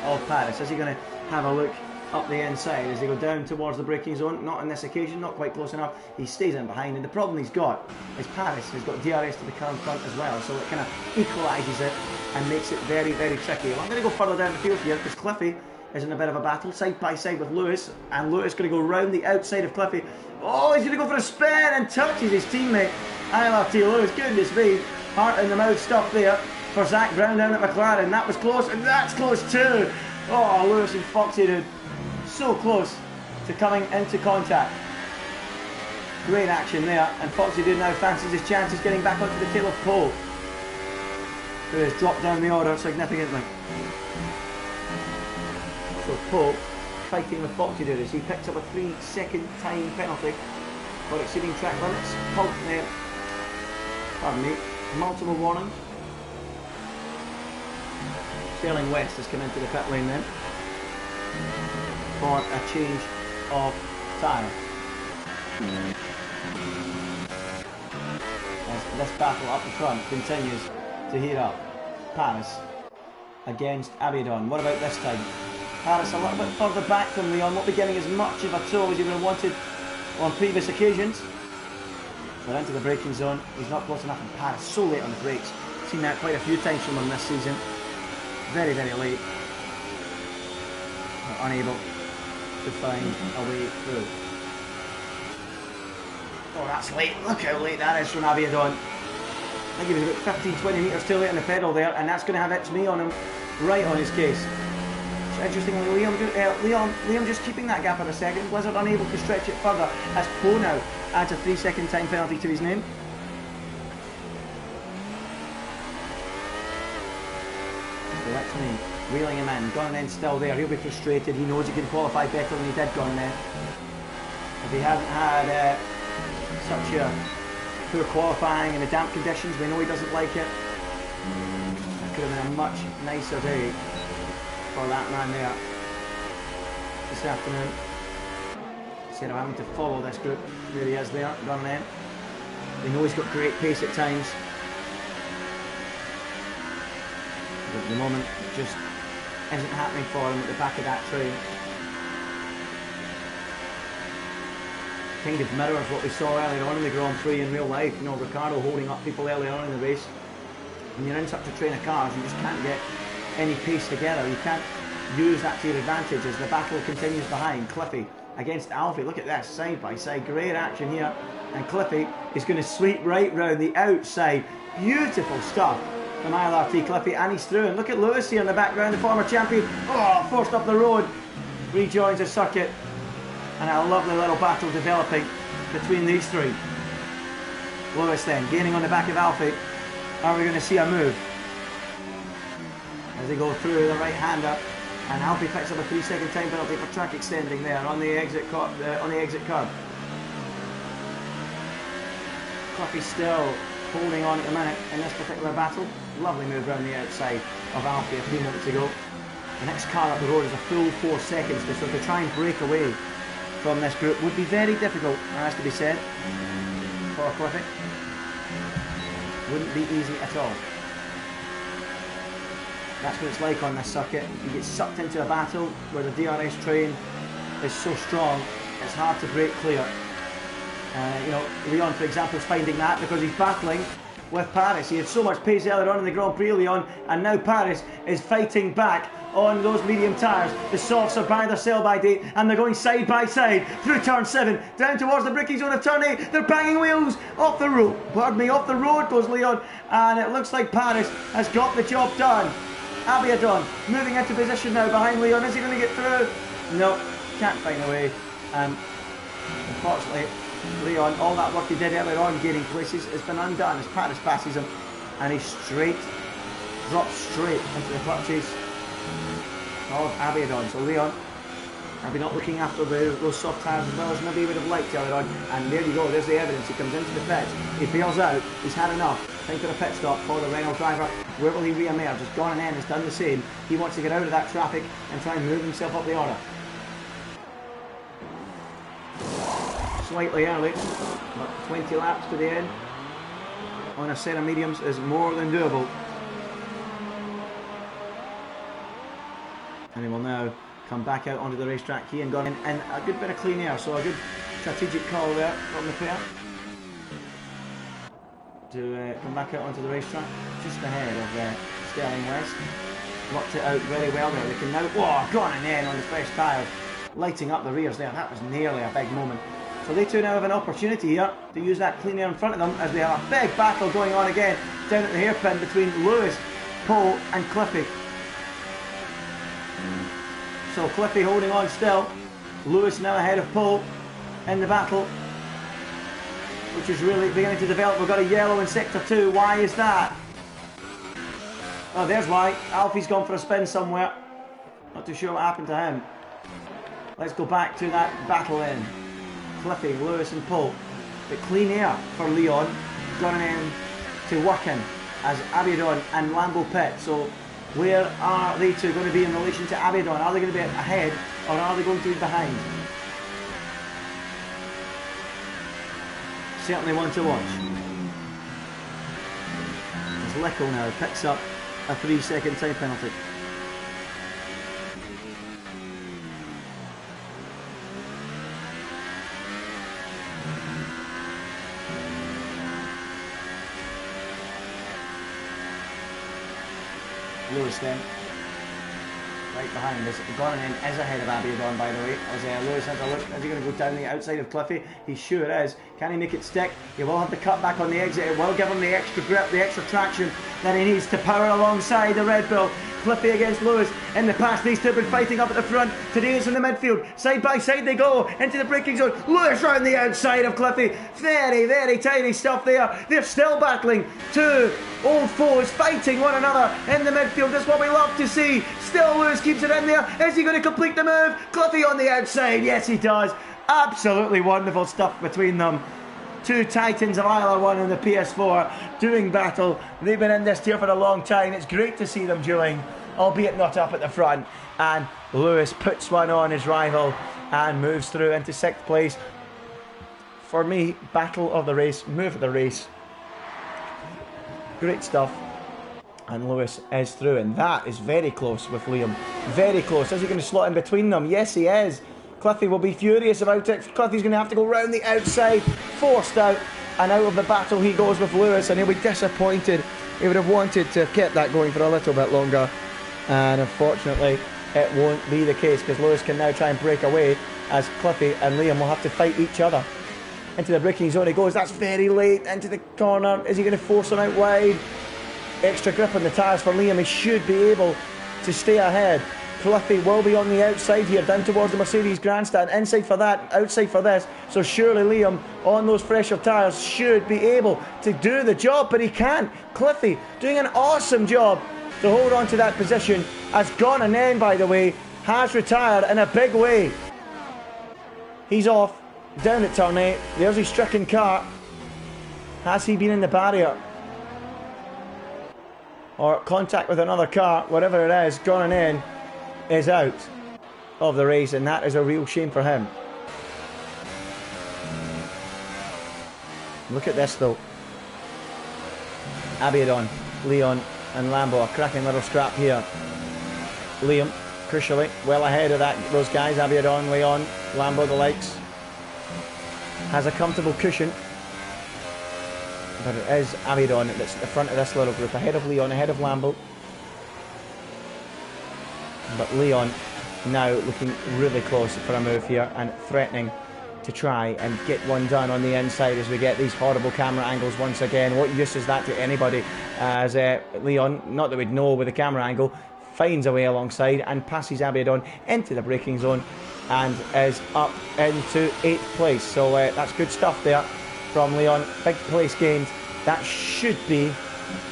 Speaker 1: of Paris. Is he going to have a look up the inside as they go down towards the braking zone? Not on this occasion, not quite close enough. He stays in behind, and the problem he's got is Paris has got DRS to the car in front as well, so it kind of equalises it and makes it very, very tricky. Well, I'm going to go further down the field here because Cliffy is in a bit of a battle side by side with Lewis, and Lewis going to go round the outside of Cliffy. Oh, he's going to go for a spin and touches his teammate ILRT Lewis. Goodness me, heart in the mouth stuff there for Zach Brown down at McLaren. That was close, and that's close too. Oh, Lewis and Foxy dude, so close to coming into contact. Great action there, and Foxy dude now fancies his chances getting back onto the tail of Poe, who has dropped down the order significantly. So Poe fighting with Foxy dude as he picks up a 3 second time penalty for exceeding track limits. Multiple warnings. Sterling West has come into the pit lane then for a change of tyre. As this battle up the front continues to heat up. Paris against Abidon. What about this time? Paris a little bit further back from Leon, not be getting as much of a tow as he would have wanted on previous occasions. We're into the braking zone. He's not close enough, and Paris so late on the brakes. Seen that quite a few times from him this season. Very, very late. But unable to find a way through. Oh, that's late. Look how late that is from Abidon. I think he was about 15-20 metres too late on the pedal there, and that's going to have It's Me on him, right on his case. So interestingly, Liam just keeping that gap at a second. Blizzard unable to stretch it further as Poe now adds a 3 second time penalty to his name. So that's me, reeling him in. Gunn still there, he'll be frustrated. He knows he can qualify better than he did Gunn then. If he hadn't had such a poor qualifying in the damp conditions, we know he doesn't like it. That could have been a much nicer day for that man there this afternoon. Instead of having to follow this group, there he is there, Gunn then. We know he's got great pace at times. But at the moment, it just isn't happening for him at the back of that train. Kind of mirrors what we saw earlier on in the Grand Prix in real life. You know, Ricciardo holding up people earlier on in the race. When you're in such a train of cars, you just can't get any pace together. You can't use that to your advantage as the battle continues behind. Cliffy against Alfie. Look at this, side by side. Great action here. And Cliffy is going to sweep right round the outside. Beautiful stuff from ILRT Cliffy, and he's through. And look at Lewis here in the background, the former champion. Oh, forced up the road. Rejoins the circuit. And a lovely little battle developing between these three. Lewis then gaining on the back of Alfie. Are we going to see a move as they go through the right-hander? And Alfie picks up a 3-second time penalty for track extending there on the exit curb. Cliffy's still holding on at the minute in this particular battle. Lovely move around the outside of Alfie a few minutes ago. The next car up the road is a full 4 seconds, so to try and break away from this group would be very difficult, has to be said, for Cliffy. Wouldn't be easy at all. That's what it's like on this circuit. You get sucked into a battle where the DRS train is so strong, it's hard to break clear. You know, Leon, for example, is finding that because he's battling with Paris. He had so much pace earlier on in the Grand Prix, Leon, and now Paris is fighting back on those medium tyres. The softs are by their sell-by date, and they're going side by side through turn 7, down towards the braking zone of turn 8. They're banging wheels off the road. Pardon me, off the road goes Leon, and it looks like Paris has got the job done. Abiadon moving into position now behind Leon. Is he going to get through? No, can't find a way. Unfortunately, Leon, all that work he did earlier on gaining places has been undone as Paris passes him, and he drops straight into the clutches of Abiadon. So Leon, maybe not looking after those soft tyres as well as maybe he would have liked earlier on. And there you go, there's the evidence. He comes into the pits, he bails out, he's had enough. Time for a pit stop for the Renault driver. Where will he re-emerge? As Gone and has done the same. He wants to get out of that traffic and try and move himself up the order. Slightly early, but 20 laps to the end on a set of mediums is more than doable. And he will now come back out onto the racetrack. He and Gone and a good bit of clean air, so a good strategic call there from the pair to come back out onto the racetrack just ahead of Sterling West. Worked it out very well there. They can now, Gone and on the fresh tyres, lighting up the rears there. That was nearly a big moment. So they two now have an opportunity here to use that clean air in front of them as they have a big battle going on again down at the hairpin between Lewis, Paul and Cliffy. So Cliffy holding on still. Lewis now ahead of Paul in the battle, which is really beginning to develop. We've got a yellow in sector 2. Why is that? Oh, there's why. Alfie's gone for a spin somewhere. Not too sure what happened to him. Let's go back to that battle then. Cliffy, Lewis and Paul. But clean air for Leon. Gone in to work in as Abiadon and Lambo pit. So where are they two going to be in relation to Abiadon? Are they going to be ahead or are they going to be behind? Certainly one to watch. As Lecco now picks up a 3-second time penalty. Lewis then, right behind us. Gone in is ahead of Abiadon, by the way. As Lewis has a look, is he going to go down the outside of Cliffy? He sure is. Can he make it stick? He will have to cut back on the exit. It will give him the extra grip, the extra traction that he needs to power alongside the Red Bull. Cliffy against Lewis. In the past, these two have been fighting up at the front. Today it's in the midfield. Side by side they go into the braking zone. Lewis round the outside of Cliffy. Very, very tiny stuff there. They're still battling. Two old foes fighting one another in the midfield. That's what we love to see. Still Lewis keeps it in there. Is he going to complete the move? Cliffy on the outside. Yes, he does. Absolutely wonderful stuff between them. Two titans of ILR1 and the PS4 doing battle. They've been in this tier for a long time. It's great to see them dueling, albeit not up at the front. And Lewis puts one on his rival and moves through into 6th place. For me, battle of the race, move of the race. Great stuff. And Lewis is through, and that is very close with Liam. Very close. Is he going to slot in between them? Yes, he is. Cliffy will be furious about it. Cliffy's going to have to go round the outside, forced out, and out of the battle he goes with Lewis, and he'll be disappointed. He would have wanted to have kept that going for a little bit longer, and unfortunately it won't be the case, because Lewis can now try and break away, as Cliffy and Liam will have to fight each other. Into the braking zone he goes. That's very late. Into the corner. Is he going to force him out wide? Extra grip on the tyres for Liam. He should be able to stay ahead. Cliffy will be on the outside here, down towards the Mercedes grandstand. Inside for that, outside for this. So surely Liam, on those fresher tyres, should be able to do the job, but he can't. Cliffy doing an awesome job to hold on to that position. As Gran, by the way, has retired in a big way. He's off, down at turn 8. There's his stricken car. Has he been in the barrier? Or contact with another car, whatever it is, Gran is out of the race, and that is a real shame for him. Look at this though. Abiadon, Leon and Lambo, a cracking little scrap here. Liam, crucially, well ahead of those guys, Abiadon, Leon, Lambo, the likes. Has a comfortable cushion. But it is Abiadon that's at the front of this little group, ahead of Leon, ahead of Lambo. But Leon now looking really close for a move here and threatening to try and get one done on the inside as we get these horrible camera angles once again. What use is that to anybody? As Leon, not that we'd know with the camera angle, finds a way alongside and passes Abiadon into the braking zone and is up into 8th place. So that's good stuff there from Leon. Big place gained. That should be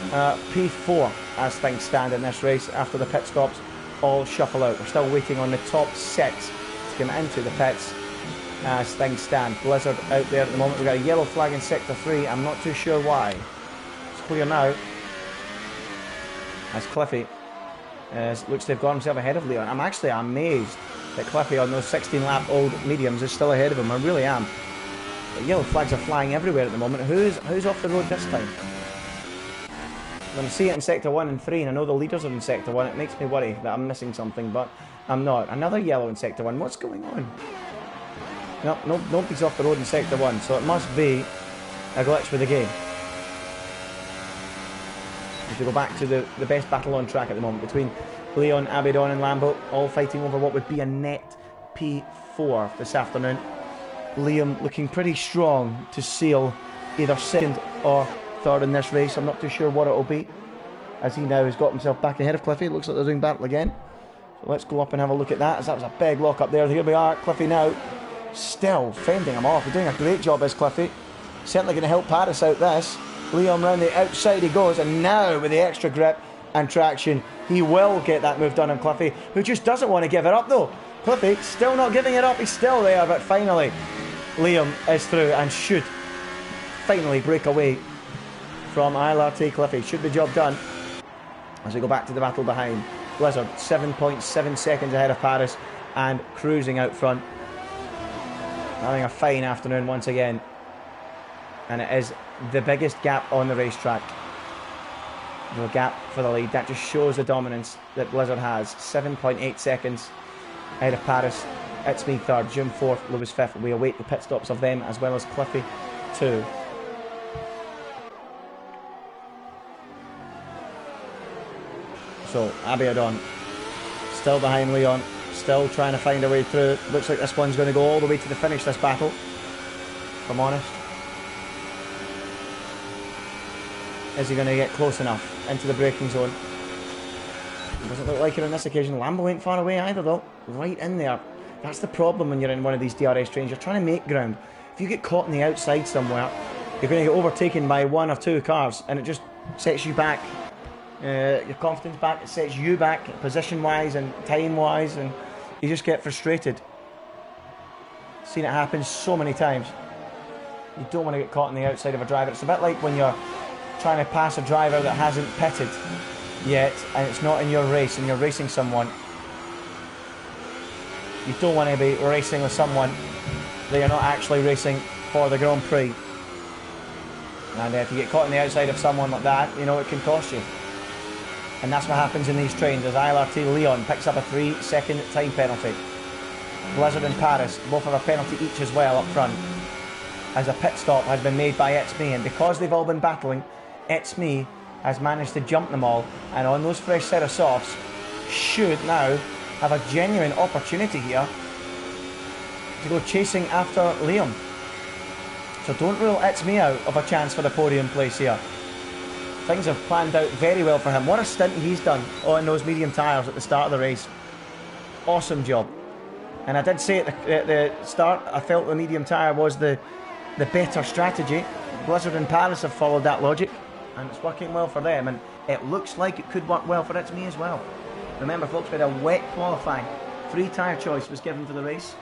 Speaker 1: P4 as things stand in this race after the pit stops all shuffle out. We're still waiting on the top 6 to come into the pits as things stand. Blizzard out there at the moment. We've got a yellow flag in sector 3. I'm not too sure why. It's clear now as Cliffy looks to have got himself ahead of Leon. I'm actually amazed that Cliffy on those 16 lap old mediums is still ahead of him. I really am. The yellow flags are flying everywhere at the moment. Who's off the road this time? When I see it in sector 1 and 3, and I know the leaders are in sector 1, it makes me worry that I'm missing something, but I'm not. Another yellow in sector 1. What's going on? No, nobody's off the road in sector 1, so it must be a glitch with the game. If we go back to the best battle on track at the moment between Leon, Abiadon and Lambo, all fighting over what would be a net P4 this afternoon. Liam looking pretty strong to seal either second or third in this race. I'm not too sure what it'll be, as he now has got himself back ahead of Cliffy. It looks like they're doing battle again. So let's go up and have a look at that, as that was a big lock up there. Here we are, Cliffy now still fending him off. He's doing a great job as Cliffy. Certainly going to help Paris out this. Liam round the outside he goes, and now with the extra grip and traction, he will get that move done on Cliffy, who just doesn't want to give it up though. Cliffy still not giving it up, he's still there, but finally Liam is through and should finally break away from ILRT Cliffy. Should be job done as we go back to the battle behind. Blizzard 7.7 seconds ahead of Paris and cruising out front. Having a fine afternoon once again. And it is the biggest gap on the racetrack. The gap for the lead. That just shows the dominance that Blizzard has. 7.8 seconds ahead of Paris. It's me third, Jim 4th, Lewis 5th. We await the pit stops of them as well as Cliffy 2. So Abiadon still behind Leon, still trying to find a way through. Looks like this one's going to go all the way to the finish, this battle, if I'm honest. Is he going to get close enough into the braking zone? Doesn't look like it on this occasion. Lambo ain't far away either though, right in there. That's the problem when you're in one of these DRS trains. You're trying to make ground. If you get caught on the outside somewhere, you're going to get overtaken by 1 or 2 cars, and it just sets you back. Your confidence back, it sets you back position wise and time wise, and you just get frustrated. Seen it happen so many times. You don't want to get caught on the outside of a driver. It's a bit like when you're trying to pass a driver that hasn't pitted yet and it's not in your race and you're racing someone. You don't want to be racing with someone that you're not actually racing for the Grand Prix. And if you get caught on the outside of someone like that, you know, it can cost you. And that's what happens in these trains as ILRT Leon picks up a 3-second time penalty. Blizzard and Paris both have a penalty each as well up front, as a pit stop has been made by It's Me, and because they've all been battling, It's Me has managed to jump them all, and on those fresh set of softs should now have a genuine opportunity here to go chasing after Liam. So don't rule It's Me out of a chance for the podium place here. Things have planned out very well for him. What a stint he's done on those medium tyres at the start of the race. Awesome job. And I did say at the start, I felt the medium tyre was the better strategy. Blizzard and Paris have followed that logic, and it's working well for them, and it looks like it could work well for It's Me as well. Remember folks, we had a wet qualifying. 3 tyre choice was given for the race.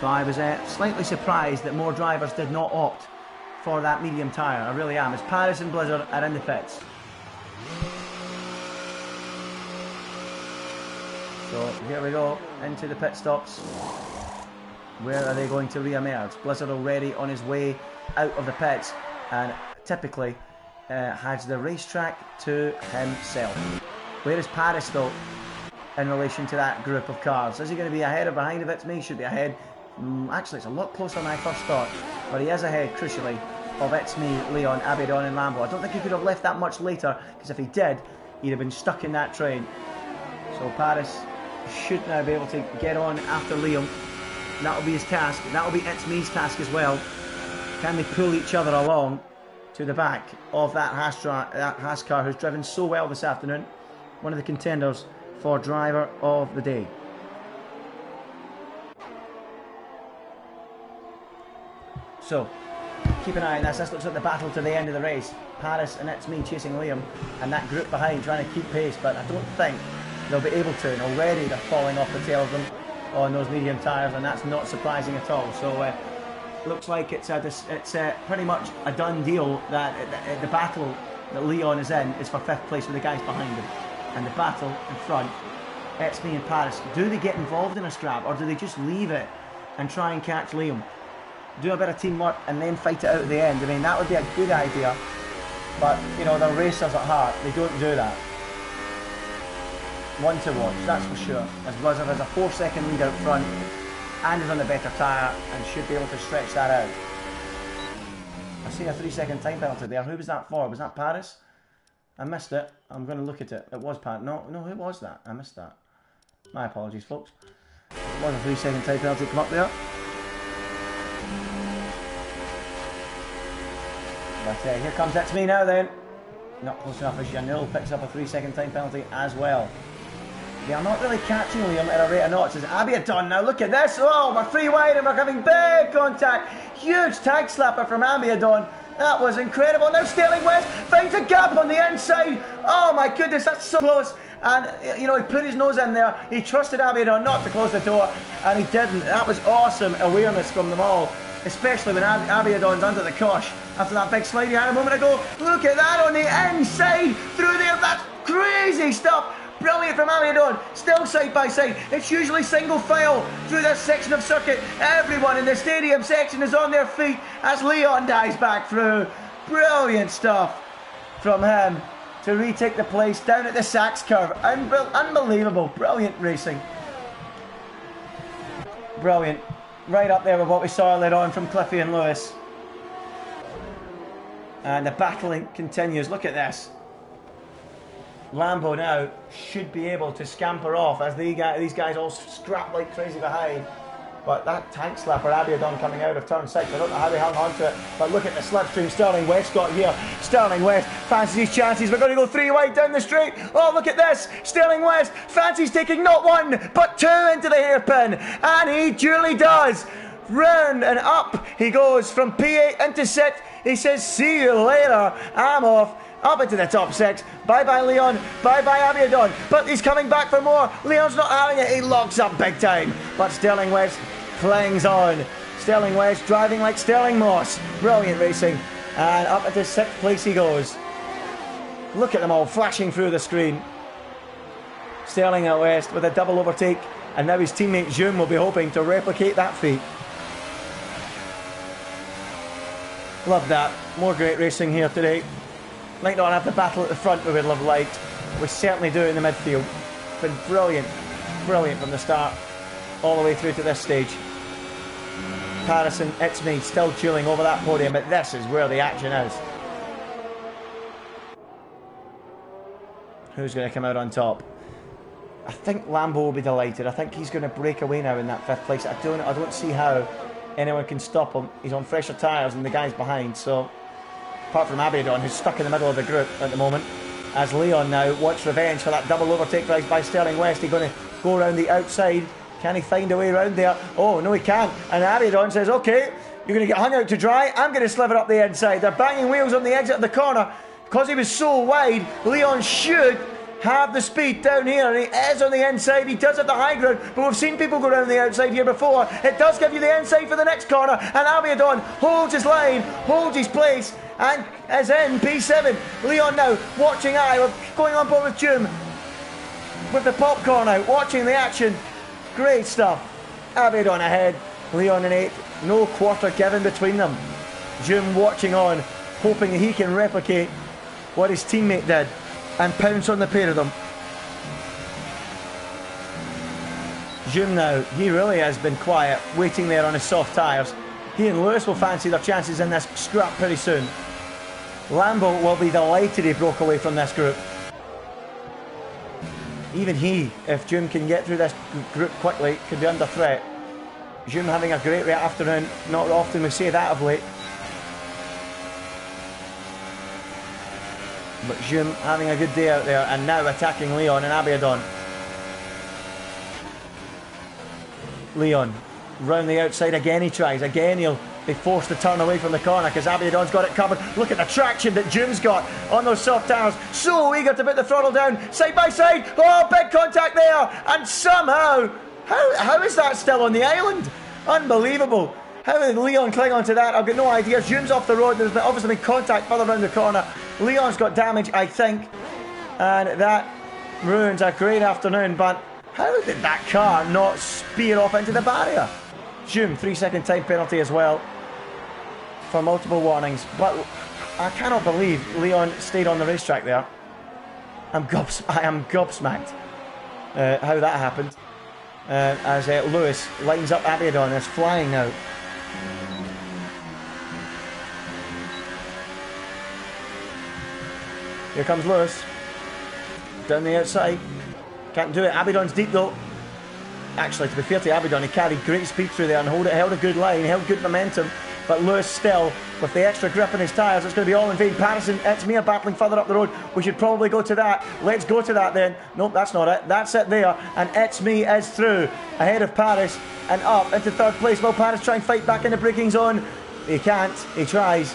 Speaker 1: So I was slightly surprised that more drivers did not opt for that medium tyre. I really am, as Paris and Blizzard are in the pits. So here we go, into the pit stops. Where are they going to re-emerge? Blizzard already on his way out of the pits, and typically has the racetrack to himself. Where is Paris though in relation to that group of cars? Is he going to be ahead or behind of It's Me? Should be ahead. Actually, it's a lot closer than I first thought, but he is ahead, crucially, of It's Me, Leon, Abidon and Lambo. I don't think he could have left that much later, because if he did, he'd have been stuck in that train. So Paris should now be able to get on after Liam. That'll be his task. That'll be It's Me's task as well. Can they pull each other along to the back of that Haas car who's driven so well this afternoon? One of the contenders for driver of the day. So, keep an eye on this. This looks like the battle to the end of the race. Paris and It's Me chasing Liam, and that group behind trying to keep pace, but I don't think they'll be able to, and already they're falling off the tail of them on those medium tyres, and that's not surprising at all. So looks like it's pretty much a done deal that the battle that Leon is in is for 5th place with the guys behind him, and the battle in front, It's Me and Paris. Do they get involved in a scrap, or do they just leave it and try and catch Liam? Do a bit of teamwork and then fight it out at the end. I mean, that would be a good idea, but you know, they're racers at heart. They don't do that. One to watch, that's for sure, as Blizzard has a 4-second lead out front and is on the better tyre and should be able to stretch that out. I see a 3-second time penalty there. Who was that for? Was that Paris? I missed it. I'm going to look at it. It was Paris. No, who was that? I missed that. My apologies, folks. It was a 3-second time penalty come up there. But here comes It's Me now then. Not close enough as Janil picks up a 3-second time penalty as well. They are not really catching Liam at a rate of knots. As Abidon now, look at this. Oh, we're free wide and we're having big contact. Huge tag slapper from Abidon. That was incredible. Now Sterling West finds a gap on the inside. Oh my goodness, that's so close. And you know, he put his nose in there. He trusted Abidon not to close the door, and he didn't. That was awesome awareness from them all, especially when Abidon's under the cosh after that big slide he had a moment ago. Look at that on the inside through there. That's crazy stuff. Brilliant from Abidon. Still side by side. It's usually single file through this section of circuit. Everyone in the stadium section is on their feet as Leon dives back through. Brilliant stuff from him to retake the place down at the Sachs curve. Unbelievable. Brilliant racing. Brilliant. Right up there with what we saw earlier on from Cliffy and Lewis. And the battling continues. Look at this. Lambo now should be able to scamper off as these guys all scrap like crazy behind. But that tank slapper Abidon coming out of turn 6, I don't know how they hung on to it, but look at the slipstream Sterling West got here. Sterling West fancies his chances. We're going to go 3 wide down the straight. Oh, look at this. Sterling West fancies taking not 1 but 2 into the hairpin, and he duly does. Round and up he goes from P8 into 6. He says, see you later, I'm off. Up into the top 6. Bye-bye Leon. Bye-bye Abidon. But he's coming back for more. Leon's not having it. He locks up big time. But Sterling West clings on. Sterling West driving like Sterling Moss. Brilliant racing. And up into 6th place he goes. Look at them all flashing through the screen. Sterling at West with a double overtake. And now his teammate June will be hoping to replicate that feat. Love that. More great racing here today. Might not have the battle at the front we would have liked. We certainly do in the midfield. Been brilliant, brilliant from the start all the way through to this stage. Paris and It's Me still dueling over that podium, but this is where the action is. Who's going to come out on top? I think Lambo will be delighted. I think he's going to break away now in that 5th place. I don't see how anyone can stop him. He's on fresher tyres and the guy's behind, so apart from Abiadon, who's stuck in the middle of the group at the moment, as Leon now wants revenge for that double overtake drive by Sterling West. He's going to go around the outside. Can he find a way around there? Oh, no, he can't. And Abiadon says, okay, you're going to get hung out to dry. I'm going to sliver up the inside. They're banging wheels on the exit of the corner. Because he was so wide, Leon should have the speed down here, and he is on the inside. He does have the high ground, but we've seen people go around the outside here before. It does give you the inside for the next corner, and Abiadon holds his line, holds his place, and is in P7. Leon now watching we're going on board with Jim with the popcorn out, watching the action. Great stuff. Abiadon ahead, Leon in 8th. No quarter given between them. Jim watching on, hoping that he can replicate what his teammate did and pounce on the pair of them. Jim now, he really has been quiet, waiting there on his soft tyres. He and Lewis will fancy their chances in this scrap pretty soon. Lambo will be delighted he broke away from this group. Even he, if Jim can get through this group quickly, could be under threat. Jim having a great afternoon. Not often we say that of late. But Jim having a good day out there, and now attacking Leon and Abiadon. Leon round the outside again, he tries. Again he'll be forced to turn away from the corner because Abiadon's got it covered. Look at the traction that Jim's got on those soft tyres. So eager to put the throttle down. Side by side. Oh, big contact there. And somehow, how is that still on the island? Unbelievable. How did Leon cling on to that? I've got no idea. Jim's off the road. There's obviously been contact further around the corner. Leon's got damage, I think. And that ruins a great afternoon. But how did that car not spear off into the barrier? Jim, 3-second time penalty as well for multiple warnings. But I cannot believe Leon stayed on the racetrack there. I am gobsmacked how that happened. As Lewis lines up Abiadon and is flying now. Here comes Lewis. Down the outside. Can't do it. Abiadon's deep though. Actually, to be fair to Abiadon, he carried great speed through there and held a good line, held good momentum. But Lewis still, with the extra grip in his tyres, it's going to be all in vain. Paris and It's Me are battling further up the road. We should probably go to that. Let's go to that then. Nope, that's not it. That's it there. And It's Me is through, ahead of Paris and up into 3rd place. Will Paris try and fight back in the braking zone? He can't. He tries.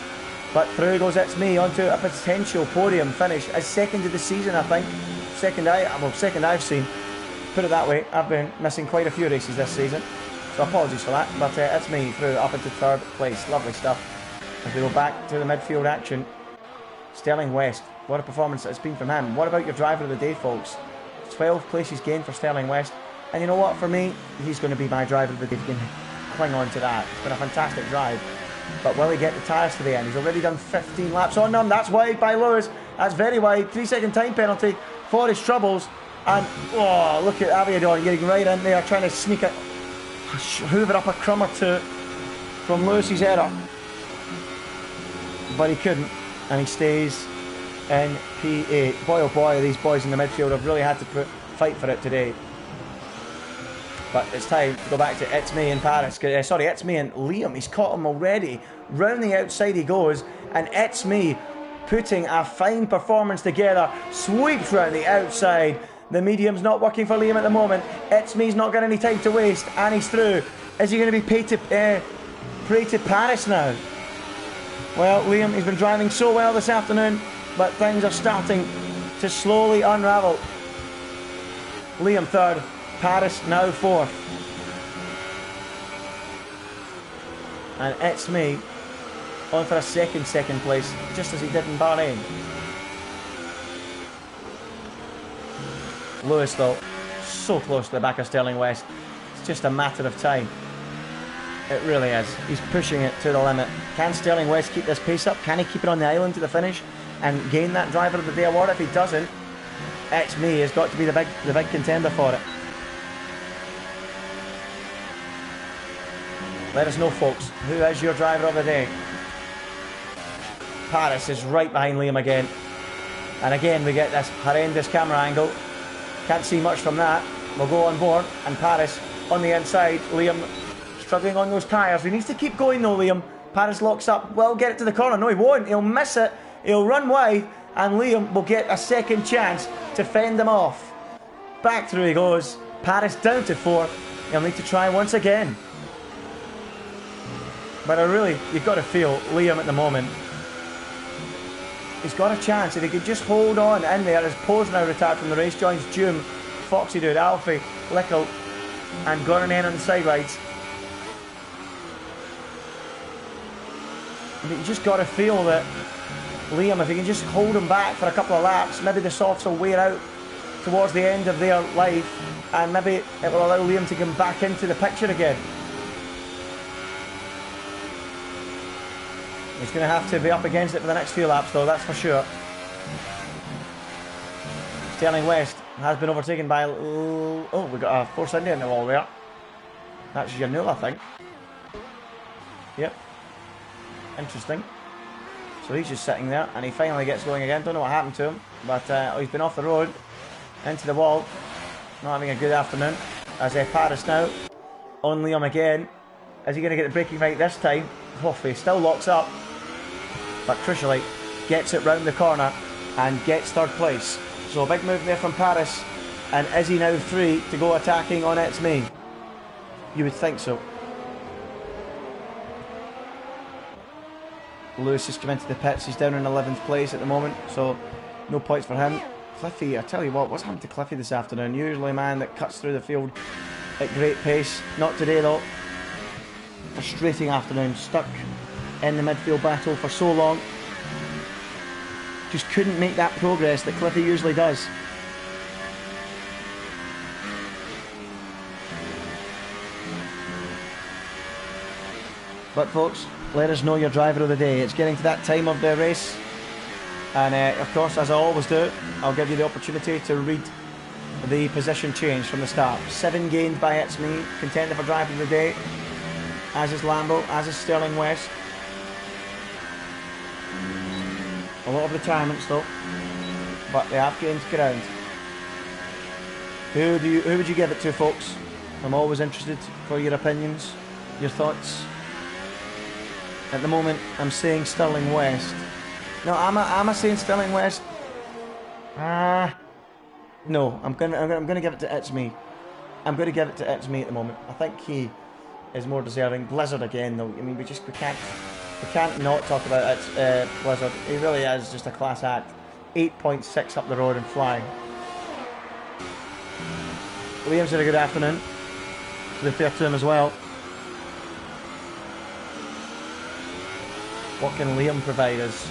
Speaker 1: But through goes It's Me onto a potential podium finish. As second of the season, I think. Second I've seen. Put it that way, I've been missing quite a few races this season. So apologies for that. But It's Me through up into 3rd place. Lovely stuff. As we go back to the midfield action. Sterling West. What a performance it's been from him. What about your driver of the day, folks? 12 places gained for Sterling West. And you know what? For me, he's going to be my driver of the day. If you can cling on to that. It's been a fantastic drive. But will he get the tyres to the end? He's already done 15 laps on them. That's wide by Lewis. That's very wide. 3-second time penalty for his troubles. And, oh, look at Abiadon getting right in there, trying to sneak it, hoover up a crumb or two from Lewis's error. But he couldn't, and he stays in P8. Boy, oh boy, these boys in the midfield have really had to fight for it today. But it's time to go back to It's Me and Paris. Sorry, It's Me and Liam. He's caught him already. Round the outside he goes, and It's Me putting a fine performance together. Sweeps round the outside. The medium's not working for Liam at the moment. It's Me's not got any time to waste, and he's through. Is he going to be Prix to Paris now? Well, Liam, he's been driving so well this afternoon, but things are starting to slowly unravel. Liam 3rd, Paris now 4th. And It's Me on for a second place, just as he did in Bahrain. Lewis, though, so close to the back of Sterling West. It's just a matter of time. It really is. He's pushing it to the limit. Can Sterling West keep this pace up? Can he keep it on the island to the finish? and gain that Driver of the Day award. If he doesn't, it's me has got to be the big contender for it. Let us know, folks, who is your Driver of the Day? Paris is right behind Liam again. And again, we get this horrendous camera angle. Can't see much from that. We'll go on board, and Paris on the inside. Liam struggling on those tyres. He needs to keep going though, Liam. Paris locks up. Will get it to the corner. No, he won't. He'll miss it. He'll run wide, and Liam will get a second chance to fend him off. Back through he goes. Paris down to 4th. He'll need to try once again. But you've got to feel Liam at the moment. He's got a chance. If he could just hold on in there. His pose now retired from the race. Joins Doom, Foxy Dude, Alfie, Lickle, and Gran on the sidelines. But you just got to feel that Liam, if he can just hold him back for a couple of laps, maybe the softs will wear out towards the end of their life, and maybe it will allow Liam to come back into the picture again. He's going to have to be up against it for the next few laps though, that's for sure. Sterling West has been overtaken by... Oh, we've got a Force India in the wall there. That's Janul, I think. Yep. Interesting. So he's just sitting there, and he finally gets going again. Don't know what happened to him, but he's been off the road, into the wall. Not having a good afternoon. As Paris now, on Liam again. Is he going to get the braking right this time? Oh, he still locks up. But crucially, gets it round the corner and gets 3rd place. So a big move there from Paris. And is he now free to go attacking on It's Me? You would think so. Lewis has come into the pits. He's down in 11th place at the moment, so no points for him. Cliffy, I tell you what's happened to Cliffy this afternoon? Usually a man that cuts through the field at great pace. Not today though. Frustrating afternoon. Stuck in the midfield battle for so long. Just couldn't make that progress that Cliffy usually does. But folks, let us know your Driver of the Day. It's getting to that time of the race, and of course, as I always do, I'll give you the opportunity to read the position change from the start. 7 gained by It's Me, contender for Driver of the Day, as is Lambo, as is Sterling West. A lot of retirements though, but they have gained ground. Who would you give it to, folks? I'm always interested for your opinions, your thoughts. At the moment, I'm saying Sterling West. No, am I saying Sterling West? No, I'm gonna give it to It's Me. I'm gonna give it to It's Me at the moment. I think he is more deserving. Blizzard again, though. I mean, we can't not talk about it. Blizzard. He really is just a class act. 8.6 up the road and flying. Liam's had a good afternoon. To be fair to him as well. What can Liam provide us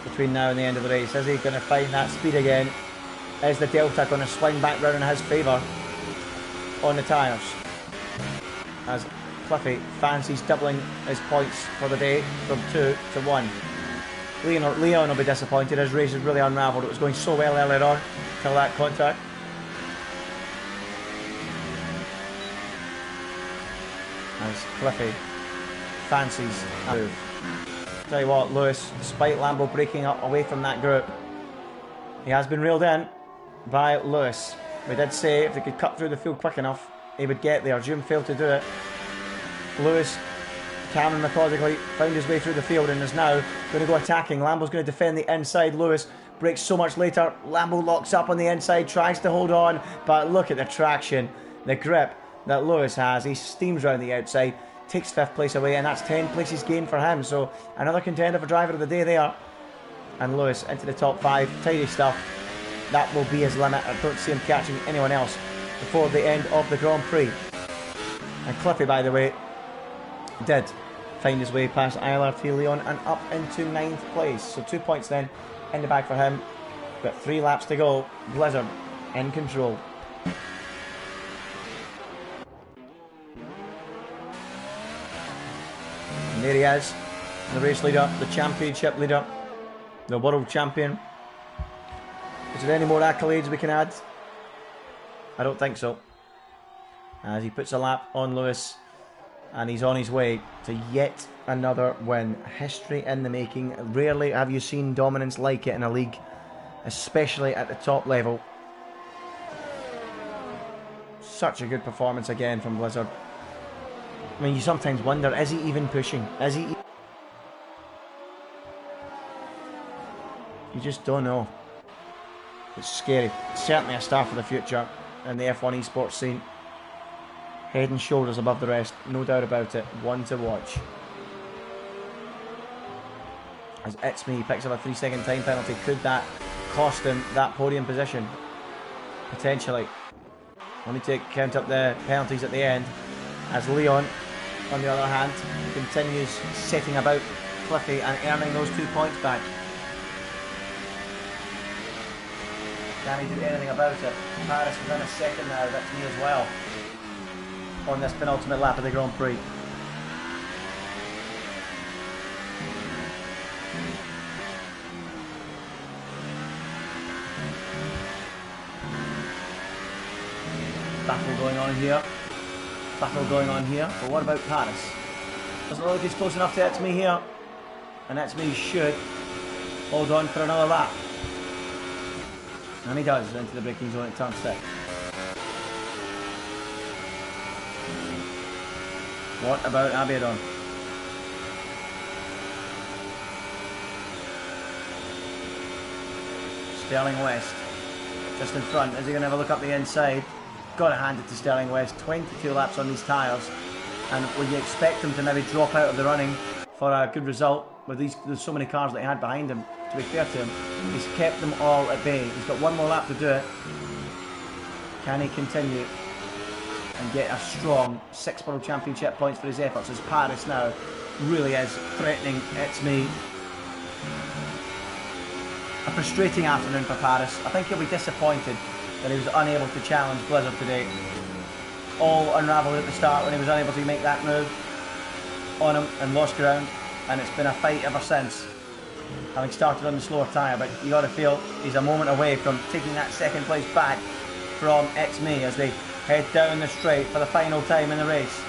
Speaker 1: between now and the end of the race? Is he going to find that speed again? Is the Delta going to swing back round in his favour on the tyres? As Cliffy fancies doubling his points for the day from 2 to 1. Leon will be disappointed. His race has really unravelled. It was going so well earlier on till that contact. As Cliffy fancies a move. Tell you what, Lewis, despite Lambo breaking up away from that group, he has been reeled in by Lewis. We did say if they could cut through the field quick enough, he would get there. Jim failed to do it. Lewis, calm and methodically, found his way through the field and is now going to go attacking. Lambo's going to defend the inside. Lewis breaks so much later. Lambo locks up on the inside, tries to hold on, but look at the traction, the grip that Lewis has. He steams round the outside, takes 5th place away, and that's 10 places gained for him. So another contender for Driver of the Day there. And Lewis into the top 5. Tidy stuff. That will be his limit. I don't see him catching anyone else before the end of the Grand Prix. And Cliffy, by the way, did find his way past ILRT Leon and up into 9th place. So 2 points then in the bag for him. Got 3 laps to go. Blizzard in control. And there he is. the race leader, the championship leader, the world champion. Is there any more accolades we can add? I don't think so. As he puts a lap on Lewis, and he's on his way to yet another win. History in the making. Rarely have you seen dominance like it in a league, especially at the top level. Such a good performance again from Blizzard. I mean, you sometimes wonder, is he even pushing? Is he? You just don't know. It's scary. It's certainly a star for the future in the F1 esports scene. Head and shoulders above the rest, no doubt about it. One to watch. As It's Me picks up a 3-second time penalty, could that cost him that podium position? Potentially. Let me count up the penalties at the end. As Leon, on the other hand, continues setting about Cliffy and earning those 2 points back. Can he do anything about it? Paris within a second now, that's me as well. On this penultimate lap of the Grand Prix. Battle going on here. Battle going on here. But what about Paris? Doesn't look like he's close enough to It's Me here. And It's Me should hold on for another lap. And he does, into the braking zone at turn 6. What about Abiadon? Sterling West, just in front. Is he going to have a look up the inside? Got to hand it to Sterling West. 22 laps on these tyres. And will you expect him to maybe drop out of the running for a good result? With there's so many cars that he had behind him. To be fair to him, he's kept them all at bay. He's got one more lap to do it. Can he continue and get a strong 6 World Championship points for his efforts, as Paris now really is threatening It's Me. A frustrating afternoon for Paris. I think he'll be disappointed that he was unable to challenge Blizzard today. All unravelled at the start when he was unable to make that move on him and lost ground, and it's been a fight ever since, having started on the slower tyre. But you got to feel he's a moment away from taking that second place back from It's Me as they head down the straight for the final time in the race.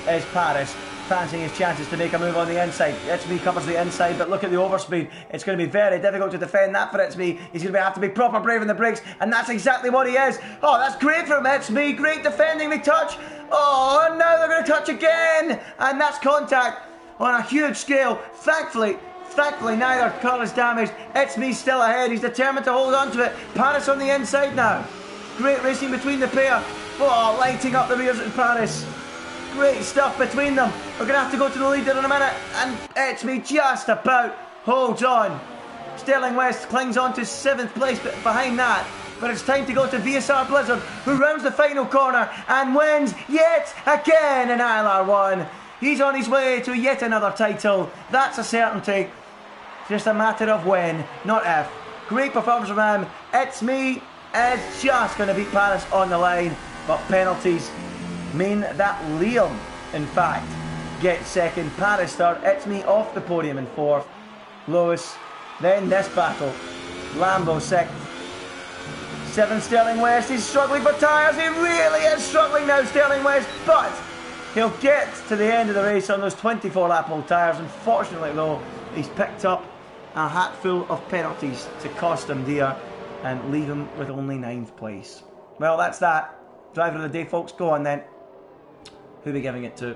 Speaker 1: Is Paris fancying his chances to make a move on the inside? It's Me covers the inside, but look at the overspeed. It's going to be very difficult to defend that for It's Me. He's going to have to be proper brave in the brakes, and that's exactly what he is. Oh, that's great from It's Me. Great defending the touch. Oh, and now they're going to touch again, and that's contact on a huge scale. Thankfully neither car is damaged. It's Me still ahead. He's determined to hold on to it. Paris on the inside now. Great racing between the pair. Oh, lighting up the rears at Paris. Great stuff between them. We're going to have to go to the leader in a minute, and It's Me just about holds on. Sterling West clings on to 7th place behind that, but it's time to go to VSR Blizzard, who rounds the final corner and wins yet again in ILR1. He's on his way to yet another title. That's a certainty. Just a matter of when, not if. Great performance from him. It's Me is just going to beat Paris on the line, but penalties mean that Liam, in fact, gets second. Paris third. It's Me off the podium in 4th. Lewis. Then this battle. Lambo 6th. 7th Sterling West. He's struggling for tyres. He really is struggling now, Sterling West. But he'll get to the end of the race on those 24 lap old tyres. Unfortunately though, he's picked up a hatful of penalties to cost him dear and leave him with only 9th place. Well, that's that. Driver of the day, folks. Go on then. Who are we giving it to?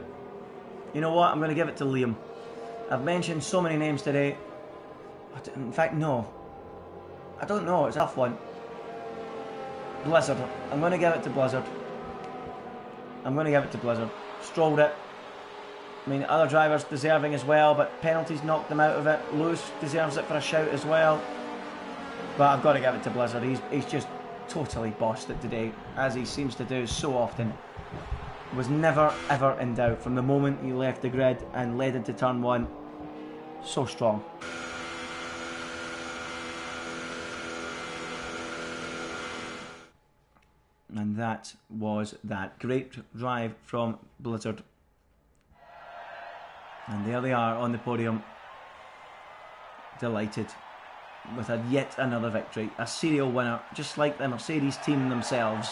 Speaker 1: You know what? I'm going to give it to Liam. I've mentioned so many names today. In fact, no. I don't know. It's a tough one. Blizzard. I'm going to give it to Blizzard. Strolled it. I mean, other drivers deserving as well, but penalties knocked them out of it. Lewis deserves it for a shout as well. But I've got to give it to Blizzard. He's just totally bossed it today, as he seems to do so often. Was never ever in doubt from the moment he left the grid and led into turn 1. So strong. And that was that. Great drive from Blizzard. And there they are on the podium. delighted with yet another victory. A serial winner, just like the Mercedes team themselves.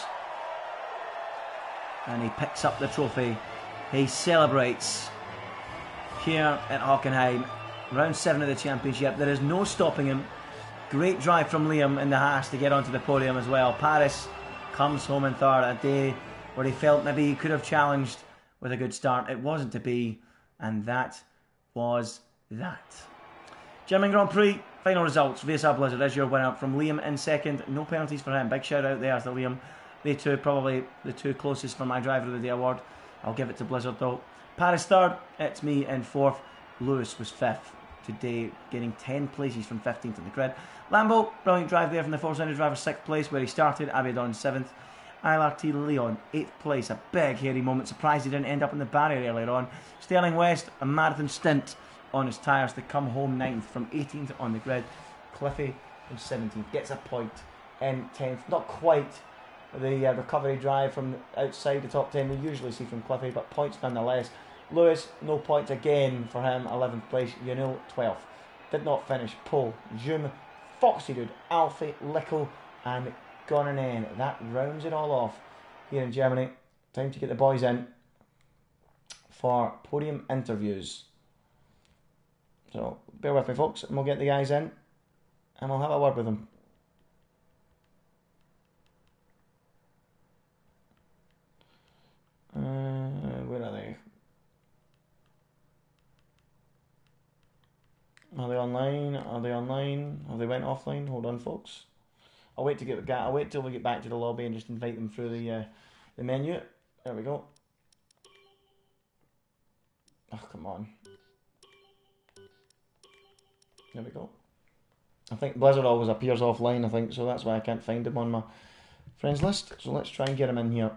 Speaker 1: And he picks up the trophy. He celebrates here at Hockenheim. Round 7 of the championship. There is no stopping him. Great drive from Liam in the Haas to get onto the podium as well. Paris comes home in third, a day where he felt maybe he could have challenged with a good start. It wasn't to be, and that was that. German Grand Prix, final results. VSR Blizzard is your winner, from Liam in second. No penalties for him. Big shout out there to Liam. They two, probably the two closest for my Driver of the Day award. I'll give it to Blizzard though. Paris third, it's me in fourth. Lewis was fifth today, getting 10 places from 15th in the grid. Lambo, brilliant drive there from the Force India driver, 6th place where he started. Abiadon 7th. ILRT Leon, 8th place, a big hairy moment. Surprised he didn't end up in the barrier earlier on. Sterling West, a marathon stint on his tyres to come home 9th from 18th on the grid. Cliffy from 17th, gets a point in 10th. Not quite the recovery drive from outside the top 10 we usually see from Cliffy, but points nonetheless. Lewis, no points again for him, 11th place. Yanil, 12th. Did not finish. Pole, Jum, Foxy Dude, Alfie, Lickle, and Gonanen. That rounds it all off here in Germany. Time to get the boys in for podium interviews. So bear with me, folks, and we'll get the guys in and we'll have a word with them. Where are they? Are they online? Are they online? Have they went offline? Hold on, folks. I'll wait till we get back to the lobby and just invite them through the menu. There we go. Oh, come on. There we go. I think Blizzard always appears offline, I think, so that's why I can't find him on my friends list. So let's try and get him in here.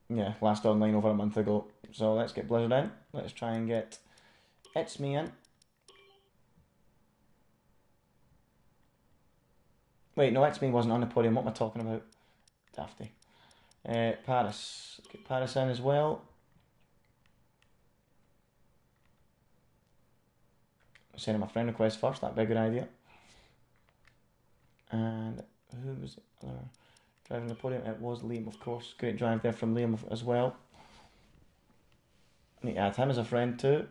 Speaker 1: Yeah, last online over a month ago. So let's get Blizzard in. Let's try and get It's Me in. Wait, no, It's Me wasn't on the podium. What am I talking about? Dafty. Paris. Get Paris in as well. Send him a friend request first. That'd be a good idea. And who was it? Driving the podium? It was Liam, of course. Great drive there from Liam as well. Need to add him as a friend too.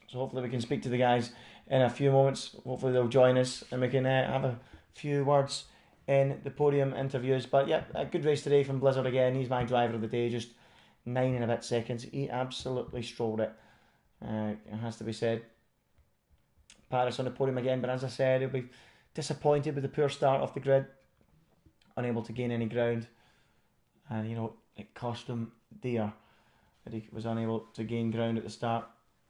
Speaker 1: So hopefully we can speak to the guys in a few moments. Hopefully they'll join us and we can have a few words in the podium interviews. But yeah, a good race today from Blizzard again. He's my driver of the day. Just 9 and a bit seconds. He absolutely strolled it. It has to be said. Paris on the podium again, but as I said, he'll be disappointed with the poor start off the grid. Unable to gain any ground. And, you know, it cost him dear that he was unable to gain ground at the start.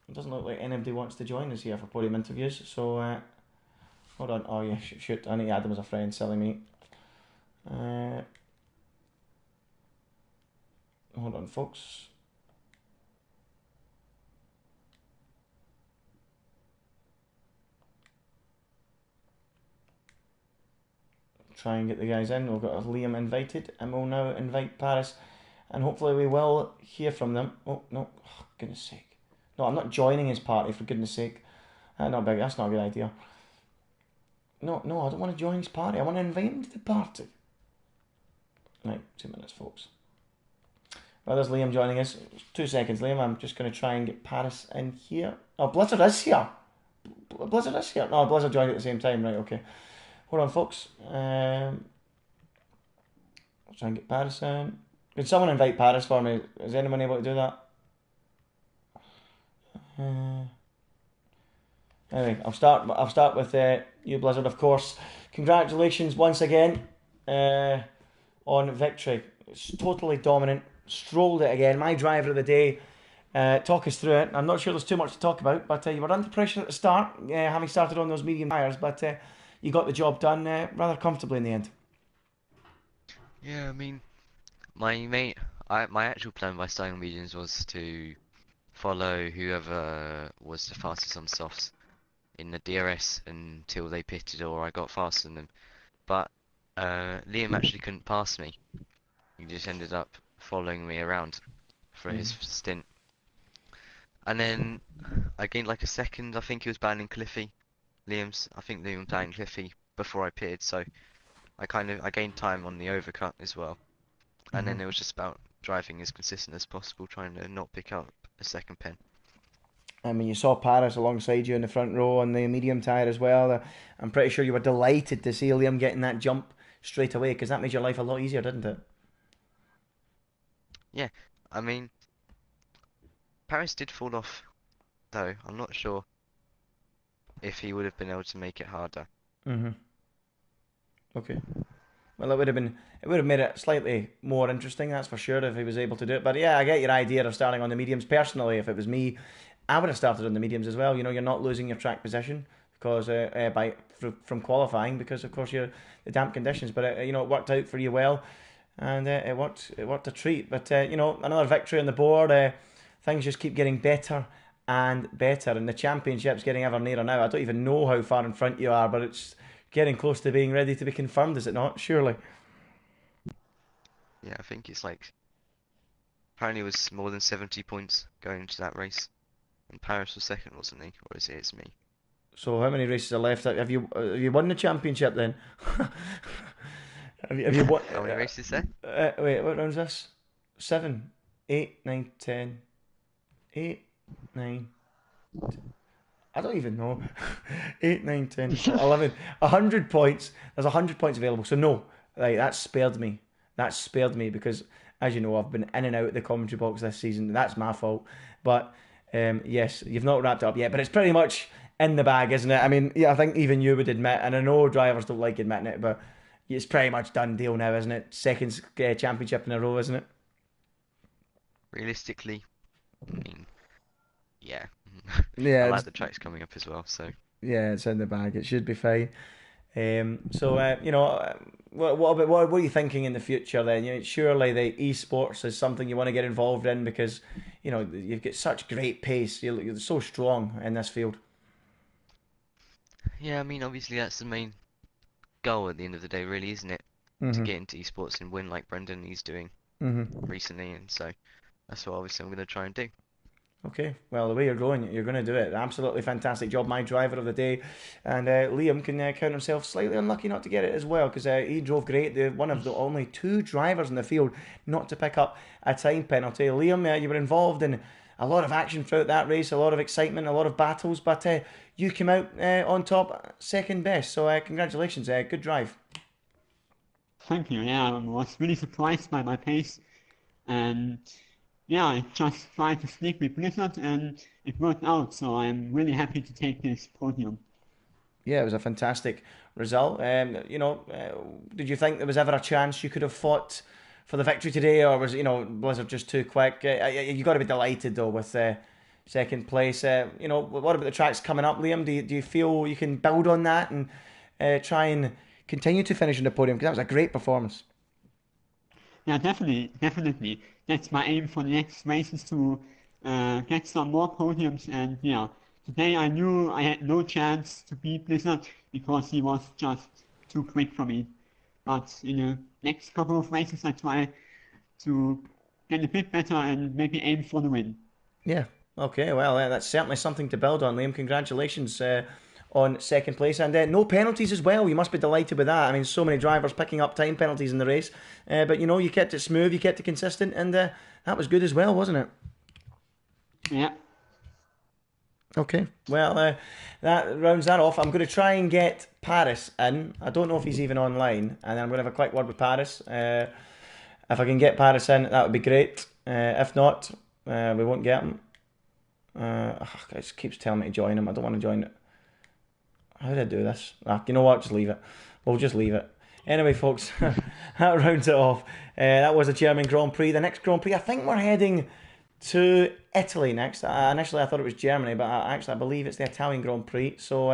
Speaker 1: It doesn't look like anybody wants to join us here for podium interviews. So, hold on. Oh, yeah, shoot. I need to add them as a friend, silly me. Hold on, folks. Try and get the guys in. We've got Liam invited, and we'll now invite Paris, and hopefully we will hear from them. Oh, no. Oh, goodness sake. No, I'm not joining his party, for goodness sake. That's not a good idea. No, I don't want to join his party. I want to invite him to the party. Right, 2 minutes, folks. Well, there's Liam joining us. 2 seconds, Liam. I'm just going to try and get Paris in here. Oh, Blizzard is here. Blizzard is here. No, Blizzard joined at the same time. Right, okay. Hold on, folks. I'll try and get Paris in. Can someone invite Paris for me? Is anyone able to do that? Anyway, I'll start with you, Blizzard, of course. Congratulations once again on victory. It's totally dominant. Strolled it again. My driver of the day. Talk us through it. I'm not sure there's too much to talk about, but you were under pressure at the start, having started on those medium tires, but you got the job done rather comfortably in the end.
Speaker 2: Yeah, I mean, my actual plan by starting on mediums was to follow whoever was the fastest on softs in the DRS until they pitted or I got faster than them. But Liam actually couldn't pass me. He just ended up following me around for his stint. And then I gained like a second. I think he was battling Cliffy. I think Liam was battling Cliffy before I pitted, so I gained time on the overcut as well. And then it was just about driving as consistent as possible, trying to not pick up a second pen.
Speaker 1: I mean, you saw Paris alongside you in the front row on the medium tyre as well. I'm pretty sure you were delighted to see Liam getting that jump straight away, because that made your life a lot easier, didn't it?
Speaker 2: Yeah, I mean, Paris did fall off, though. I'm not sure if he would have been able to make it harder.
Speaker 1: Okay. Well, it would have made it slightly more interesting, that's for sure, if he was able to do it. But yeah, I get your idea of starting on the mediums. Personally, if it was me, I would have started on the mediums as well. You know, you're not losing your track position because from qualifying, because of course you're the damp conditions. But it worked out for you well, and it worked a treat. But another victory on the board. Things just keep getting better and better, and the championship's getting ever nearer now. I don't even know how far in front you are, but it's getting close to being ready to be confirmed, is it not? Surely.
Speaker 2: Yeah, I think it's like apparently it was more than 70 points going into that race, and Paris was second, wasn't he? Or is it? It's me.
Speaker 1: So how many races are left? Have you won the championship then? have you won?
Speaker 2: How many races there?
Speaker 1: Wait, what round's this? 7, 8, 9, 10. 8, 9. I don't even know. 8, 9, 10, 11. 100 points. There's 100 points available. So no, right, that spared me. That spared me because, as you know, I've been in and out of the commentary box this season. That's my fault. But yes, you've not wrapped it up yet. But it's pretty much in the bag, isn't it? I mean, yeah, I think even you would admit, and I know drivers don't like admitting it, but it's pretty much done deal now, isn't it? Second championship in a row, isn't it?
Speaker 2: Realistically, I mean, yeah.
Speaker 1: Yeah,
Speaker 2: I like the tracks coming up as well, so.
Speaker 1: Yeah, it's in the bag. It should be fine. What are you thinking in the future then? Surely the esports is something you want to get involved in because, you've got such great pace. You're so strong in this field.
Speaker 2: Yeah, I mean, obviously that's the main goal at the end of the day, really, isn't it? To get into esports and win like Brendan he's doing recently, and so that's what obviously I'm going to try and do.
Speaker 1: Okay, well, the way you're going to do it. Absolutely fantastic job, my driver of the day. And Liam can count himself slightly unlucky not to get it as well, because he drove great. One of the only 2 drivers in the field not to pick up a time penalty. Liam, you were involved in a lot of action throughout that race, a lot of excitement, a lot of battles, but you came out on top, second best. So congratulations, good drive.
Speaker 3: Thank you. Yeah, I was really surprised by my pace, and yeah, I just tried to sneak with Blizzard, and it worked out. So I'm really happy to take this podium.
Speaker 1: Yeah, it was a fantastic result. Did you think there was ever a chance you could have fought for the victory today, or was Blizzard just too quick? You got to be delighted though with second place. What about the tracks coming up, Liam? Do you feel you can build on that and try and continue to finish on the podium? Because that was a great performance.
Speaker 3: Yeah, definitely. That's my aim for the next races to get some more podiums. And yeah, today I knew I had no chance to beat Blizzard because he was just too quick for me. But in the next couple of races, I try to get a bit better and maybe aim for the win.
Speaker 1: Yeah. Okay. Well, that's certainly something to build on, Liam. Congratulations on second place, and no penalties as well. You must be delighted with that. I mean, so many drivers picking up time penalties in the race, but you kept it smooth, you kept it consistent, and that was good as well, wasn't it?
Speaker 3: Yeah.
Speaker 1: Okay, well, that rounds that off. I'm going to try and get Paris in. I don't know if he's even online, and then I'm going to have a quick word with Paris. If I can get Paris in, that would be great. If not, we won't get him. It keeps telling me to join him. I don't want to join it. How did I do this? You know what? Just leave it. We'll just leave it. Anyway, folks, that rounds it off. That was the German Grand Prix. The next Grand Prix, I think we're heading to Italy next. Initially, I thought it was Germany, but I believe it's the Italian Grand Prix. So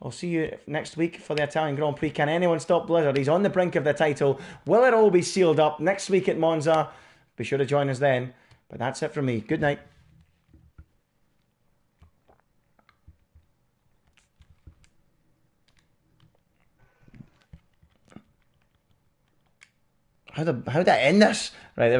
Speaker 1: I'll see you next week for the Italian Grand Prix. Can anyone stop Blizzard? He's on the brink of the title. Will it all be sealed up next week at Monza? Be sure to join us then. But that's it from me. Good night. How did I end this? Right, there